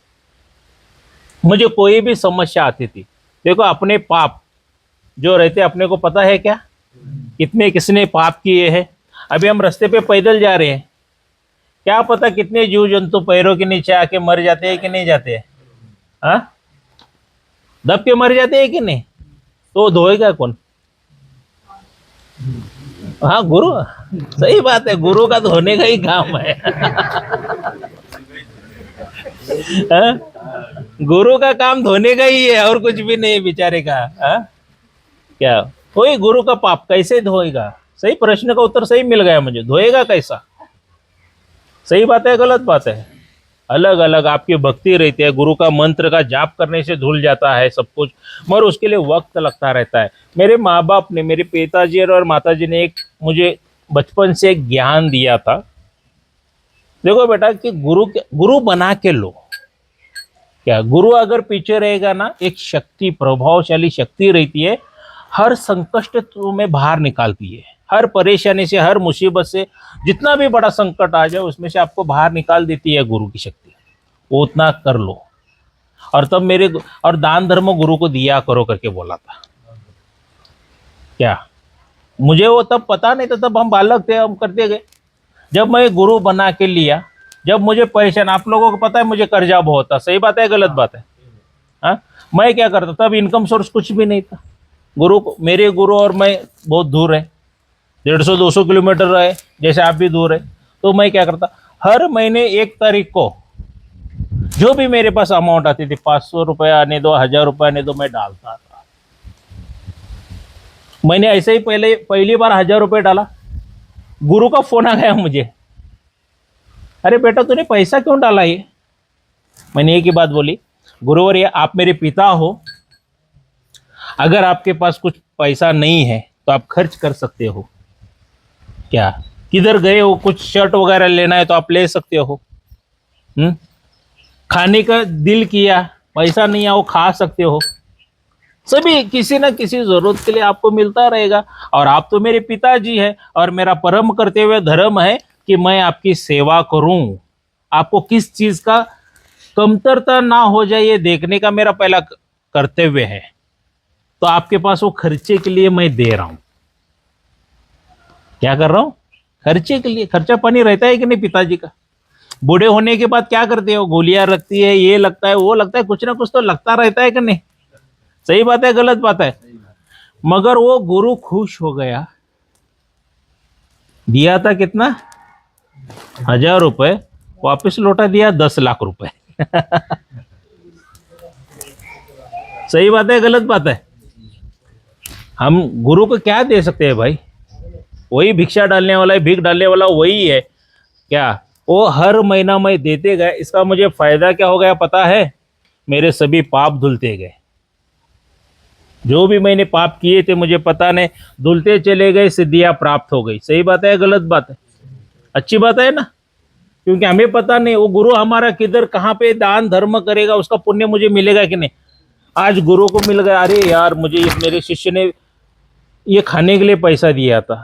मुझे कोई भी समस्या आती थी, देखो अपने पाप जो रहते अपने को पता है क्या, कितने किसने पाप किए हैं। अभी हम रास्ते पे पैदल जा रहे हैं, क्या पता कितने जीव जंतु पैरों के नीचे आके मर जाते हैं कि नहीं जाते हैं? हाँ, दब के मर जाते हैं कि नहीं? तो धोएगा कौन? हाँ, गुरु। सही बात है, गुरु का धोने का ही काम है। हाँ? गुरु का काम धोने का ही है और कुछ भी नहीं बेचारे का। हाँ? क्या कोई गुरु का पाप कैसे धोएगा? सही प्रश्न का उत्तर सही मिल गया मुझे। धोएगा कैसा? सही बात है, गलत बात है? अलग अलग आपकी भक्ति रहती है, गुरु का मंत्र का जाप करने से धुल जाता है सब कुछ, मगर उसके लिए वक्त लगता रहता है। मेरे माँ बाप ने, मेरे पिताजी और माताजी ने एक मुझे बचपन से एक ज्ञान दिया था। देखो बेटा कि गुरु बना के लो। क्या गुरु अगर पीछे रहेगा ना, एक शक्ति, प्रभावशाली शक्ति रहती है, हर संकट तुम्हें बाहर निकालती है। हर परेशानी से, हर मुसीबत से, जितना भी बड़ा संकट आ जाए उसमें से आपको बाहर निकाल देती है गुरु की शक्ति। वो उतना कर लो। और तब और दान धर्म गुरु को दिया करो करके बोला था। क्या मुझे वो तब पता नहीं था, तब हम बालक थे, हम करते गए। जब मैं गुरु बना के लिया, जब मुझे परेशान, आप लोगों को पता है मुझे कर्जा बहुत था। सही बात है, गलत बात है? हाँ, मैं क्या करता, तब इनकम सोर्स कुछ भी नहीं था। मेरे गुरु और मैं बहुत दूर है, 150-200 किलोमीटर रहे, जैसे आप भी दूर है। तो मैं क्या करता, हर महीने 1 तारीख को जो भी मेरे पास अमाउंट आती थी, 500 रुपये आने दो, 1000 रुपये आने दो, मैं डालता था। मैंने ऐसे ही पहली बार 1000 रुपये डाला, गुरु का फोन आ गया मुझे, अरे बेटा तूने पैसा क्यों डाला ये? मैंने एक ही बात बोली, गुरुवर ये आप मेरे पिता हो, अगर आपके पास कुछ पैसा नहीं है तो आप खर्च कर सकते हो। क्या किधर गए हो, कुछ शर्ट वगैरह लेना है तो आप ले सकते हो। खाने का दिल किया, पैसा नहीं है, वो खा सकते हो। सभी किसी ना किसी जरूरत के लिए आपको मिलता रहेगा। और आप तो मेरे पिताजी हैं और मेरा परम कर्तव्य धर्म है कि मैं आपकी सेवा करूं, आपको किस चीज का कमतरता ना हो जाए ये देखने का मेरा पहला कर्तव्य है। तो आपके पास वो खर्चे के लिए मैं दे रहा हूं। क्या कर रहा हूं? खर्चे के लिए। खर्चा पानी रहता है कि नहीं पिताजी का? बूढ़े होने के बाद क्या करते हो? गोलियां रखती है, ये लगता है, वो लगता है, कुछ ना कुछ तो लगता रहता है कि नहीं? सही बात है, गलत बात है? मगर वो गुरु खुश हो गया, दिया था कितना? 1000 रुपए, वापस लौटा दिया 10 लाख रुपए। सही बात है, गलत बात है? हम गुरु को क्या दे सकते हैं भाई? वही भिक्षा डालने वाला है, भीख डालने वाला वही है क्या? वो हर महीना मैं देते गए, इसका मुझे फायदा क्या हो गया पता है? मेरे सभी पाप धुलते गए। जो भी मैंने पाप किए थे मुझे पता नहीं, धुलते चले गए, सिद्धियां प्राप्त हो गई। सही बात है, गलत बात है? अच्छी बात है ना? क्योंकि हमें पता नहीं वो गुरु हमारा किधर कहाँ पे दान धर्म करेगा, उसका पुण्य मुझे मिलेगा कि नहीं। आज गुरु को मिल गया, अरे यार मुझे मेरे शिष्य ने ये खाने के लिए पैसा दिया था,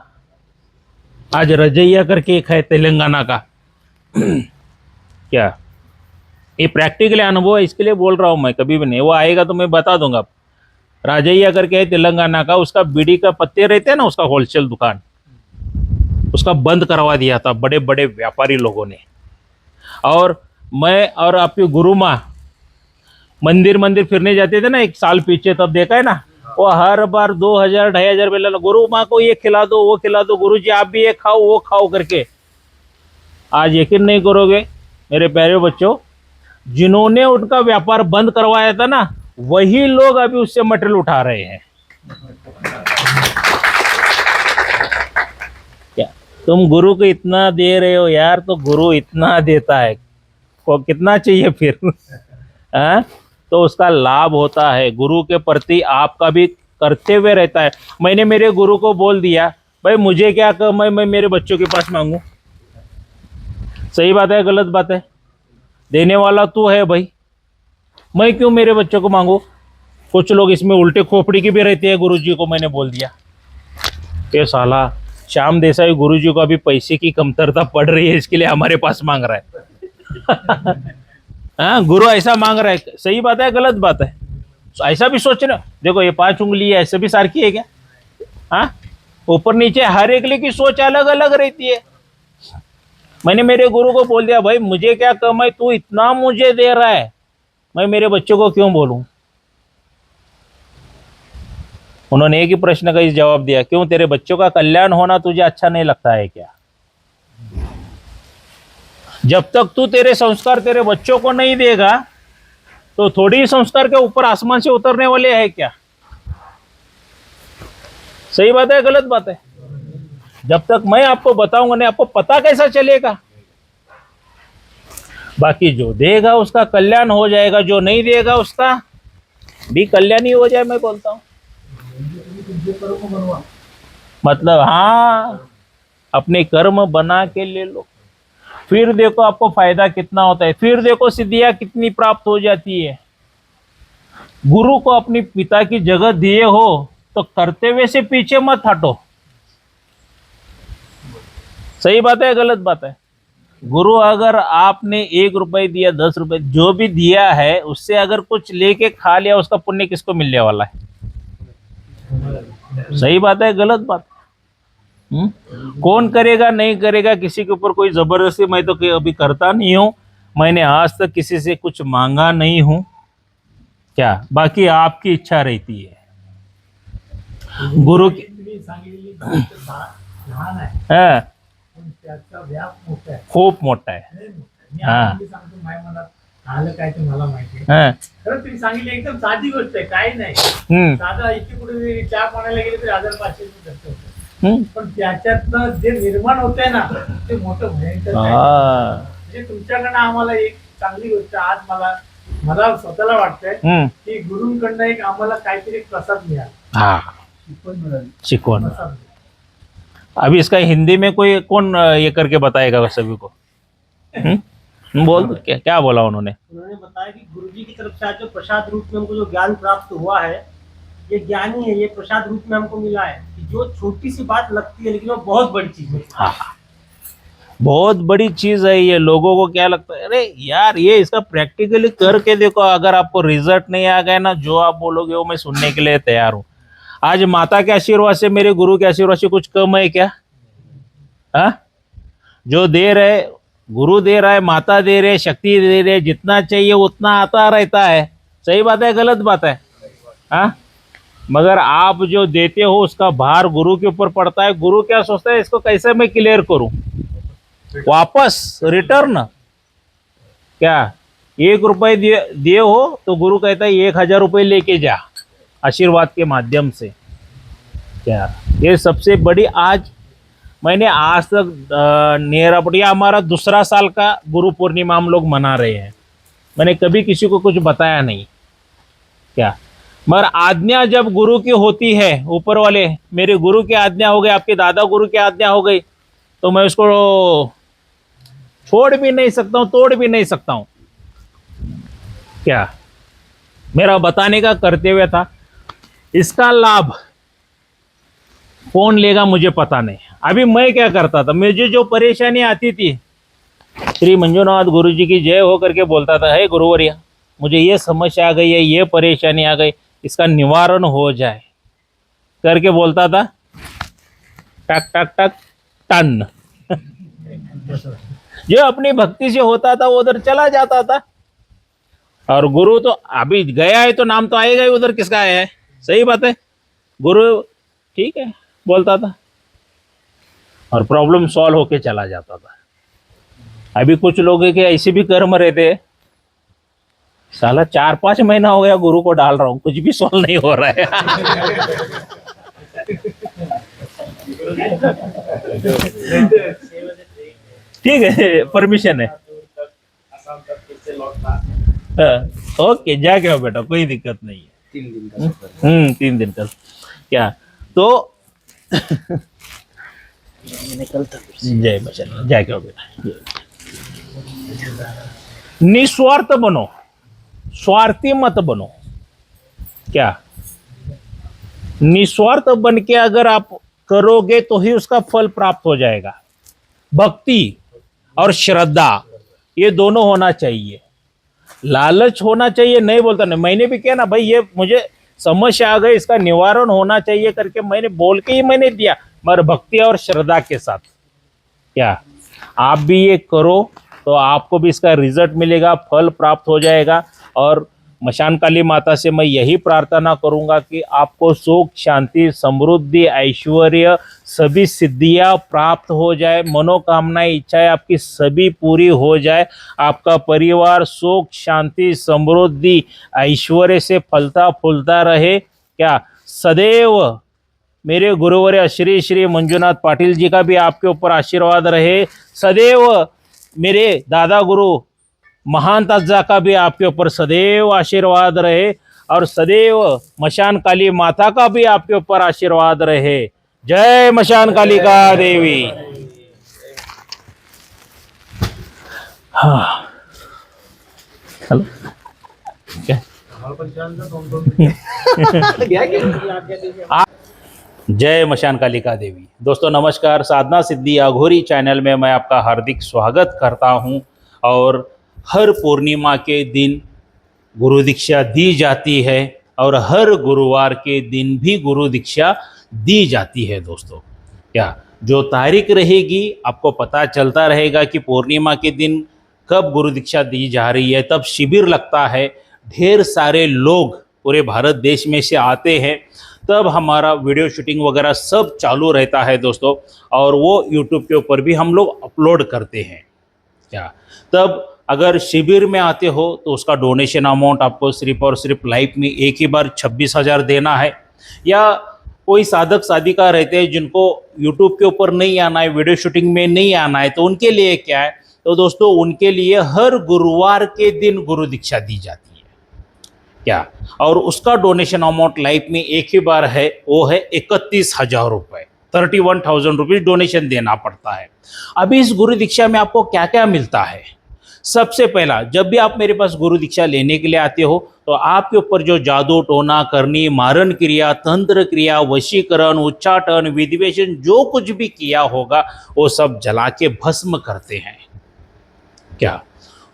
आज रजैया करके एक है तेलंगाना का। क्या ये प्रैक्टिकली अनुभव है, इसके लिए बोल रहा हूँ मैं, कभी भी नहीं। वो आएगा तो मैं बता दूंगा। राजैया करके है तेलंगाना का, उसका बीड़ी का पत्ते रहते हैं ना, उसका होलसेल दुकान, उसका बंद करवा दिया था बड़े बड़े व्यापारी लोगों ने। और मैं और आपकी गुरु माँ मंदिर मंदिर फिरने जाते थे ना, एक साल पीछे, तब देखा है ना, वो हर बार 2000 2500 रुपये, गुरु माँ को ये खिला दो, वो खिला दो, गुरु जी आप भी ये खाओ वो खाओ करके। आज यकीन नहीं करोगे मेरे प्यारे बच्चों, जिन्होंने उनका व्यापार बंद करवाया था ना, वही लोग अभी उससे मटेरियल उठा रहे हैं। क्या तुम गुरु को इतना दे रहे हो यार, तो गुरु इतना देता है, को कितना चाहिए फिर? तो उसका लाभ होता है। गुरु के प्रति आपका भी कर्तव्य रहता है। मैंने मेरे गुरु को बोल दिया, भाई मुझे क्या कर, मैं मेरे बच्चों के पास मांगू? सही बात है, गलत बात है? देने वाला तू है भाई, मैं क्यों मेरे बच्चों को मांगू? कुछ लोग इसमें उल्टे खोपड़ी की भी रहते हैं। गुरुजी को मैंने बोल दिया, ये साला श्याम देसाई गुरुजी को अभी पैसे की कमतरता पड़ रही है, इसके लिए हमारे पास मांग रहा है। हाँ, गुरु ऐसा मांग रहा है। सही बात है, गलत बात है? ऐसा भी सोचना, देखो ये 5 उंगली है, ऐसे भी सारखी है क्या? हाँ, ऊपर नीचे हर एक की सोच अलग अलग रहती है। मैंने मेरे गुरु को बोल दिया, भाई मुझे क्या कम है, तू इतना मुझे दे रहा है, मैं मेरे बच्चों को क्यों बोलूं? उन्होंने एक ही प्रश्न का इस जवाब दिया, क्यों तेरे बच्चों का कल्याण होना तुझे अच्छा नहीं लगता है क्या? जब तक तू तेरे संस्कार तेरे बच्चों को नहीं देगा, तो थोड़ी ही संस्कार के ऊपर आसमान से उतरने वाले हैं क्या? सही बात है, गलत बात है? जब तक मैं आपको बताऊंगा नहीं, आपको पता कैसा चलेगा? बाकी जो देगा उसका कल्याण हो जाएगा, जो नहीं देगा उसका भी कल्याण ही हो जाए, मैं बोलता हूं। मतलब हाँ, अपने कर्म बना के ले लो, फिर देखो आपको फायदा कितना होता है, फिर देखो सिद्धियां कितनी प्राप्त हो जाती है। गुरु को अपनी पिता की जगह दिए हो तो कर्तव्य से पीछे मत हटो। सही बात है, गलत बात है? गुरु अगर आपने 1 रुपए दिया, 10 रुपए, जो भी दिया है, उससे अगर कुछ लेके खा लिया, उसका पुण्य किसको मिलने वाला है? सही बात है, गलत बात? कौन करेगा नहीं करेगा, किसी के ऊपर कोई जबरदस्ती मैं तो अभी करता नहीं हूं। मैंने आज तक किसी से कुछ मांगा नहीं हूं। क्या बाकी आपकी इच्छा रहती है। गुरु की तुम्ही सांगितलेली गोष्ट लहान आहे, हाँ, पण त्याचा व्याप मोठा आहे, खूप मोठा आहे। लय मोठा आहे. मी हा. आनंदी सांगतो, माझ्या मनात आलं काय ते मला माहिती आहे. हाँ, खरं तुम्ही सांगितलं एकदम साधी गोष्ट आहे, काही नाही. साधा इथे कुठे चहा पाण्याला गेले तरी 1500 रुपये खर्च होतो, पण त्याच्यातनं जे निर्माण होतंय ना, ते मोठं भयंकर आहे. म्हणजे तुमच्याकडनं आम्हाला एक चांगली गोष्ट आज मला स्वतःला वाटतंय की गुरूंकडनं एक आम्हाला काहीतरी एक प्रसाद मिळाला, हाँ, शिकवण। प्रसाद. अभी इसका हिंदी में कोई कौन ये करके बताएगा सभी को? बोल दो, क्या बोला उन्होंने? उन्होंने बताया कि गुरुजी की तरफ से आज जो प्रसाद रूप में हमको जो ज्ञान प्राप्त हुआ है, ये ज्ञान ही है, ये प्रसाद रूप में हमको मिला है कि जो छोटी सी बात लगती है लेकिन वो बहुत बड़ी चीज है। हाँ, बहुत बड़ी चीज है ये। लोगों को क्या लगता है, अरे यार ये इसका प्रैक्टिकली करके देखो, अगर आपको रिजल्ट नहीं आ गया ना, जो आप बोलोगे वो मैं सुनने के लिए तैयार हूँ। आज माता के आशीर्वाद से, मेरे गुरु के आशीर्वाद से कुछ कम है क्या? हाँ, जो दे रहे गुरु दे रहा है, माता दे रहे, शक्ति दे रहे, जितना चाहिए उतना आता रहता है। सही बात है, गलत बात है? हाँ, मगर आप जो देते हो उसका भार गुरु के ऊपर पड़ता है। गुरु क्या सोचता है, इसको कैसे मैं क्लियर करूं, वापस रिटर्न। क्या 1 रुपए दिए हो तो गुरु कहता है 1000 रुपये लेके जा, आशीर्वाद के माध्यम से। क्या ये सबसे बड़ी, आज मैंने आज तक नेरापटिया हमारा दूसरा साल का गुरु पूर्णिमा हम लोग मना रहे हैं, मैंने कभी किसी को कुछ बताया नहीं। क्या मगर आज्ञा जब गुरु की होती है, ऊपर वाले मेरे गुरु की आज्ञा हो गई, आपके दादा गुरु की आज्ञा हो गई, तो मैं उसको छोड़ भी नहीं सकता हूं, तोड़ भी नहीं सकता हूं। क्या मेरा बताने का कर्तव्य था। इसका लाभ कौन लेगा मुझे पता नहीं। अभी मैं क्या करता था, मुझे जो परेशानी आती थी, श्री मंजुनाथ गुरु जी की जय हो करके बोलता था, हे गुरुवर्या मुझे ये समस्या आ गई है, ये परेशानी आ गई, इसका निवारण हो जाए करके बोलता था, टक टक टक टन। जो अपनी भक्ति से होता था वो उधर चला जाता था। और गुरु तो अभी गया है तो नाम तो आएगा ही, उधर किसका आया है? सही बात है, गुरु ठीक है बोलता था और प्रॉब्लम सॉल्व होके चला जाता था। अभी कुछ लोग हैं कि ऐसे भी कर्म रहते हैं, साला 4-5 महीना हो गया गुरु को डाल रहा हूं, कुछ भी सॉल्व नहीं हो रहा है। ठीक है, परमिशन है। ओके, जाके आओ बेटा, कोई दिक्कत नहीं है। 3 दिन का सफर। 3 दिन का। क्या तो जय बचन, जाके आओ बेटा। निस्वार्थ बनो, स्वार्थी मत बनो। क्या निस्वार्थ बन के अगर आप करोगे तो ही उसका फल प्राप्त हो जाएगा। भक्ति और श्रद्धा ये दोनों होना चाहिए। लालच होना चाहिए नहीं बोलता नहीं, मैंने भी किया ना भाई, ये मुझे समस्या आ गई, इसका निवारण होना चाहिए करके मैंने बोल के ही मैंने दिया, मगर भक्ति और श्रद्धा के साथ। क्या आप भी ये करो तो आपको भी इसका रिजल्ट मिलेगा, फल प्राप्त हो जाएगा। और मशान काली माता से मैं यही प्रार्थना करूंगा कि आपको सुख, शांति, समृद्धि, ऐश्वर्य, सभी सिद्धियां प्राप्त हो जाए, मनोकामनाएं, इच्छाएं आपकी सभी पूरी हो जाए, आपका परिवार सुख, शांति, समृद्धि, ऐश्वर्य से फलता फूलता रहे। क्या सदैव मेरे गुरुवर्य श्री श्री मंजुनाथ पाटिल जी का भी आपके ऊपर आशीर्वाद रहे, सदैव मेरे दादा गुरु महान ताजा का भी आपके ऊपर सदैव आशीर्वाद रहे, और सदैव मशान काली माता का भी आपके ऊपर आशीर्वाद रहे। जय मशान कालिका देवी। हाँ हेलो, क्या जय मशान कालिका देवी। दोस्तों नमस्कार, साधना सिद्धि अघोरी चैनल में मैं आपका हार्दिक स्वागत करता हूं। और हर पूर्णिमा के दिन गुरु दीक्षा दी जाती है और हर गुरुवार के दिन भी गुरु दीक्षा दी जाती है। दोस्तों क्या जो तारीख रहेगी आपको पता चलता रहेगा कि पूर्णिमा के दिन कब गुरु दीक्षा दी जा रही है। तब शिविर लगता है, ढेर सारे लोग पूरे भारत देश में से आते हैं, तब हमारा वीडियो शूटिंग वगैरह सब चालू रहता है दोस्तों। और वो यूट्यूब के ऊपर भी हम लोग अपलोड करते हैं। क्या तब अगर शिविर में आते हो तो उसका डोनेशन अमाउंट आपको सिर्फ और सिर्फ लाइफ में एक ही बार 26,000 देना है। या कोई साधक साधिका रहते हैं जिनको यूट्यूब के ऊपर नहीं आना है, वीडियो शूटिंग में नहीं आना है, तो उनके लिए क्या है, तो दोस्तों उनके लिए हर गुरुवार के दिन गुरु दीक्षा दी जाती है। क्या और उसका डोनेशन अमाउंट लाइफ में एक ही बार है, वो है 31,000 रुपये, 31,000 रुपीज़ डोनेशन देना पड़ता है। अभी इस गुरु दीक्षा में आपको क्या क्या मिलता है, सबसे पहला, जब भी आप मेरे पास गुरु दीक्षा लेने के लिए आते हो तो आपके ऊपर जो जादू टोना करनी, मारण क्रिया, तंत्र क्रिया, वशीकरण, उच्चाटन, विधिवेशन जो कुछ भी किया होगा वो सब जला के भस्म करते हैं। क्या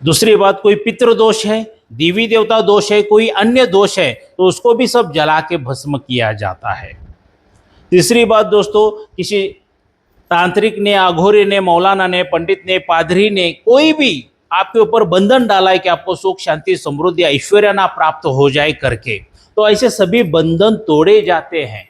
दूसरी बात, कोई पितृ दोष है, देवी देवता दोष है, कोई अन्य दोष है तो उसको भी सब जला के भस्म किया जाता है। तीसरी बात दोस्तों, किसी तांत्रिक ने, अघोरी ने, मौलाना ने, पंडित ने, पादरी ने, कोई भी आपके ऊपर बंधन डाला है कि आपको सुख शांति समृद्धि ऐश्वर्य ना प्राप्त हो जाए करके, तो ऐसे सभी बंधन तोड़े जाते हैं।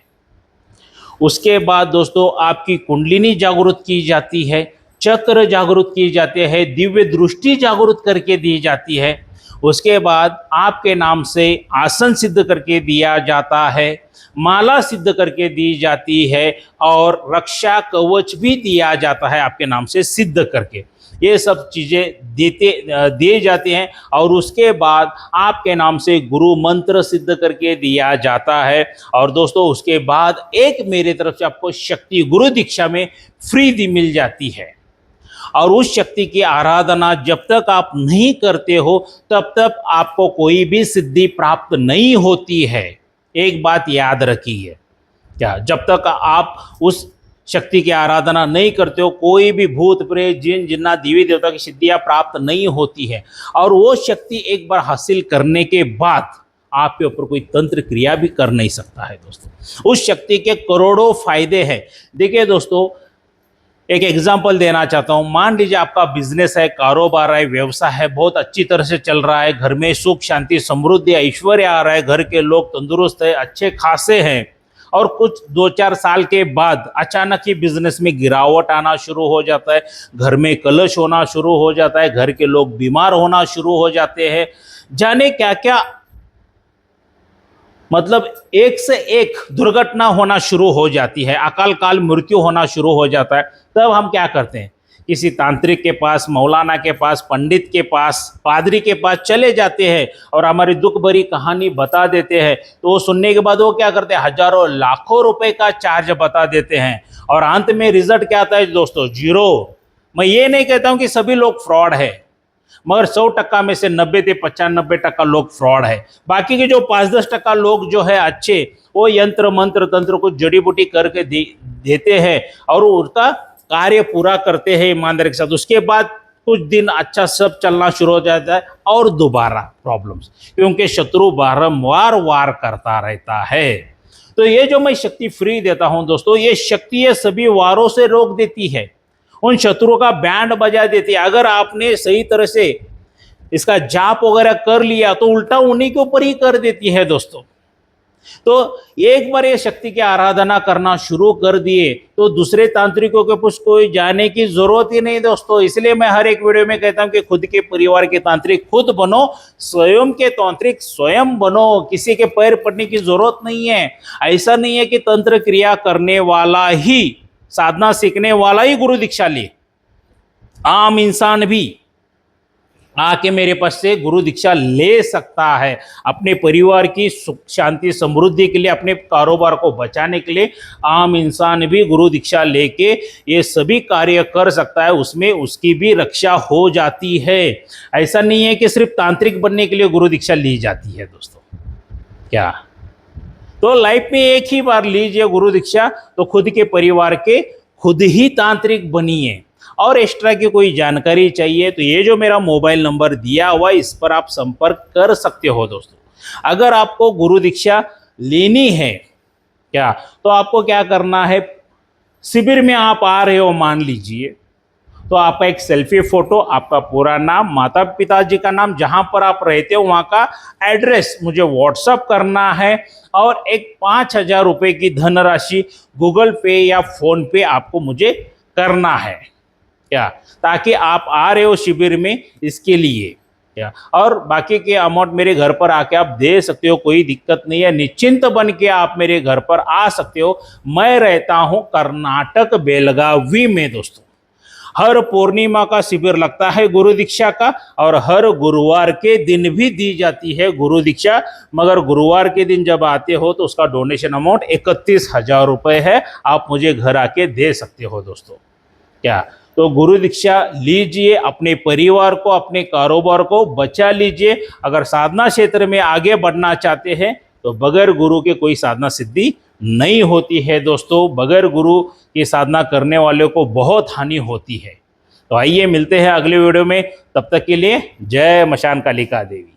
उसके बाद दोस्तों आपकी कुंडलिनी जागृत की जाती है, चक्र जागृत किए जाते हैं, दिव्य दृष्टि जागृत करके दी जाती है। उसके बाद आपके नाम से आसन सिद्ध करके दिया जाता है, माला सिद्ध करके दी जाती है और रक्षा कवच भी दिया जाता है आपके नाम से सिद्ध करके। ये सब चीज़ें दिए जाते हैं और उसके बाद आपके नाम से गुरु मंत्र सिद्ध करके दिया जाता है। और दोस्तों उसके बाद एक मेरे तरफ से आपको शक्ति गुरु दीक्षा में फ्री मिल जाती है और उस शक्ति की आराधना जब तक आप नहीं करते हो तब तक आपको कोई भी सिद्धि प्राप्त नहीं होती है। एक बात याद रखिए, क्या जब तक आप उस शक्ति की आराधना नहीं करते हो कोई भी भूत प्रेत जिन जिन्ना देवी देवता की सिद्धियां प्राप्त नहीं होती है। और वो शक्ति एक बार हासिल करने के बाद आपके ऊपर कोई तंत्र क्रिया भी कर नहीं सकता है। दोस्तों उस शक्ति के करोड़ों फायदे हैं। देखिए दोस्तों, एक एग्जाम्पल देना चाहता हूँ। मान लीजिए आपका बिजनेस है, कारोबार है, व्यवसाय है, बहुत अच्छी तरह से चल रहा है, घर में सुख शांति समृद्धि ऐश्वर्य आ रहा है, घर के लोग तंदुरुस्त है, अच्छे खासे हैं, और कुछ 2-4 साल के बाद अचानक ही बिजनेस में गिरावट आना शुरू हो जाता है, घर में कलश होना शुरू हो जाता है, घर के लोग बीमार होना शुरू हो जाते हैं, जाने क्या क्या, मतलब एक से एक दुर्घटना होना शुरू हो जाती है, अकाल काल मृत्यु होना शुरू हो जाता है। तब हम क्या करते हैं, किसी तांत्रिक के पास, मौलाना के पास, पंडित के पास, पादरी के पास चले जाते हैं और हमारी दुख भरी कहानी बता देते हैं। तो वो सुनने के बाद वो क्या करते हैं, हजारों लाखों रुपए का चार्ज बता देते हैं और अंत में रिजल्ट क्या आता है दोस्तों, 0। मैं ये नहीं कहता हूं कि सभी लोग फ्रॉड है, मगर 100% में से 90 से 95% लोग फ्रॉड है। बाकी के जो 5-10% लोग जो है अच्छे, वो यंत्र मंत्र तंत्र को जड़ी बूटी करके देते हैं और उनका कार्य पूरा करते हैं ईमानदारी के साथ। उसके बाद कुछ दिन अच्छा सब चलना शुरू हो जाता है और दोबारा प्रॉब्लम्स, क्योंकि शत्रु बारंबार वार करता रहता है। तो ये जो मैं शक्ति फ्री देता हूं दोस्तों, ये शक्ति ये सभी वारों से रोक देती है, उन शत्रुओं का बैंड बजा देती है। अगर आपने सही तरह से इसका जाप वगैरह कर लिया तो उल्टा उन्हीं के ऊपर ही कर देती है दोस्तों। तो एक बार ये शक्ति की आराधना करना शुरू कर दिए तो दूसरे तांत्रिकों के पास कोई जाने की जरूरत ही नहीं दोस्तों। इसलिए मैं हर एक वीडियो में कहता हूं कि खुद के परिवार के तांत्रिक खुद बनो, स्वयं के तांत्रिक स्वयं बनो, किसी के पैर पड़ने की जरूरत नहीं है। ऐसा नहीं है कि तंत्र क्रिया करने वाला ही, साधना सीखने वाला ही गुरु दीक्षा ले, आम इंसान भी आके मेरे पास से गुरु दीक्षा ले सकता है। अपने परिवार की सुख शांति समृद्धि के लिए, अपने कारोबार को बचाने के लिए आम इंसान भी गुरु दीक्षा लेके ये सभी कार्य कर सकता है, उसमें उसकी भी रक्षा हो जाती है। ऐसा नहीं है कि सिर्फ तांत्रिक बनने के लिए गुरु दीक्षा ली जाती है दोस्तों। क्या तो लाइफ में एक ही बार लीजिए गुरु दीक्षा, तो खुद के परिवार के खुद ही तांत्रिक बनिए। और एक्स्ट्रा की कोई जानकारी चाहिए तो ये जो मेरा मोबाइल नंबर दिया हुआ है, इस पर आप संपर्क कर सकते हो दोस्तों। अगर आपको गुरु दीक्षा लेनी है क्या, तो आपको क्या करना है, शिविर में आप आ रहे हो मान लीजिए, तो आपका एक सेल्फी फोटो, आपका पूरा नाम, माता पिताजी का नाम, जहां पर आप रहते हो वहां का एड्रेस मुझे व्हाट्सअप करना है और एक 5000 रुपये की धनराशि गूगल पे या फोन पे आपको मुझे करना है क्या, ताकि आप आ रहे हो शिविर में इसके लिए क्या, और बाकी के अमाउंट मेरे घर पर आके आप दे सकते हो, कोई दिक्कत नहीं है। निश्चिंत बन के आप मेरे घर पर आ सकते हो। मैं रहता हूं कर्नाटक बेलगावी में दोस्तों। हर पूर्णिमा का शिविर लगता है गुरु दीक्षा का और हर गुरुवार के दिन भी दी जाती है गुरु दीक्षा, मगर गुरुवार के दिन जब आते हो तो उसका डोनेशन अमाउंट 31,000 रुपये है। आप मुझे घर आके दे सकते हो दोस्तों क्या। तो गुरु दीक्षा लीजिए, अपने परिवार को, अपने कारोबार को बचा लीजिए। अगर साधना क्षेत्र में आगे बढ़ना चाहते हैं तो बगैर गुरु के कोई साधना सिद्धि नहीं होती है दोस्तों। बगैर गुरु की साधना करने वालों को बहुत हानि होती है। तो आइए मिलते हैं अगले वीडियो में, तब तक के लिए जय मशान कालिका देवी।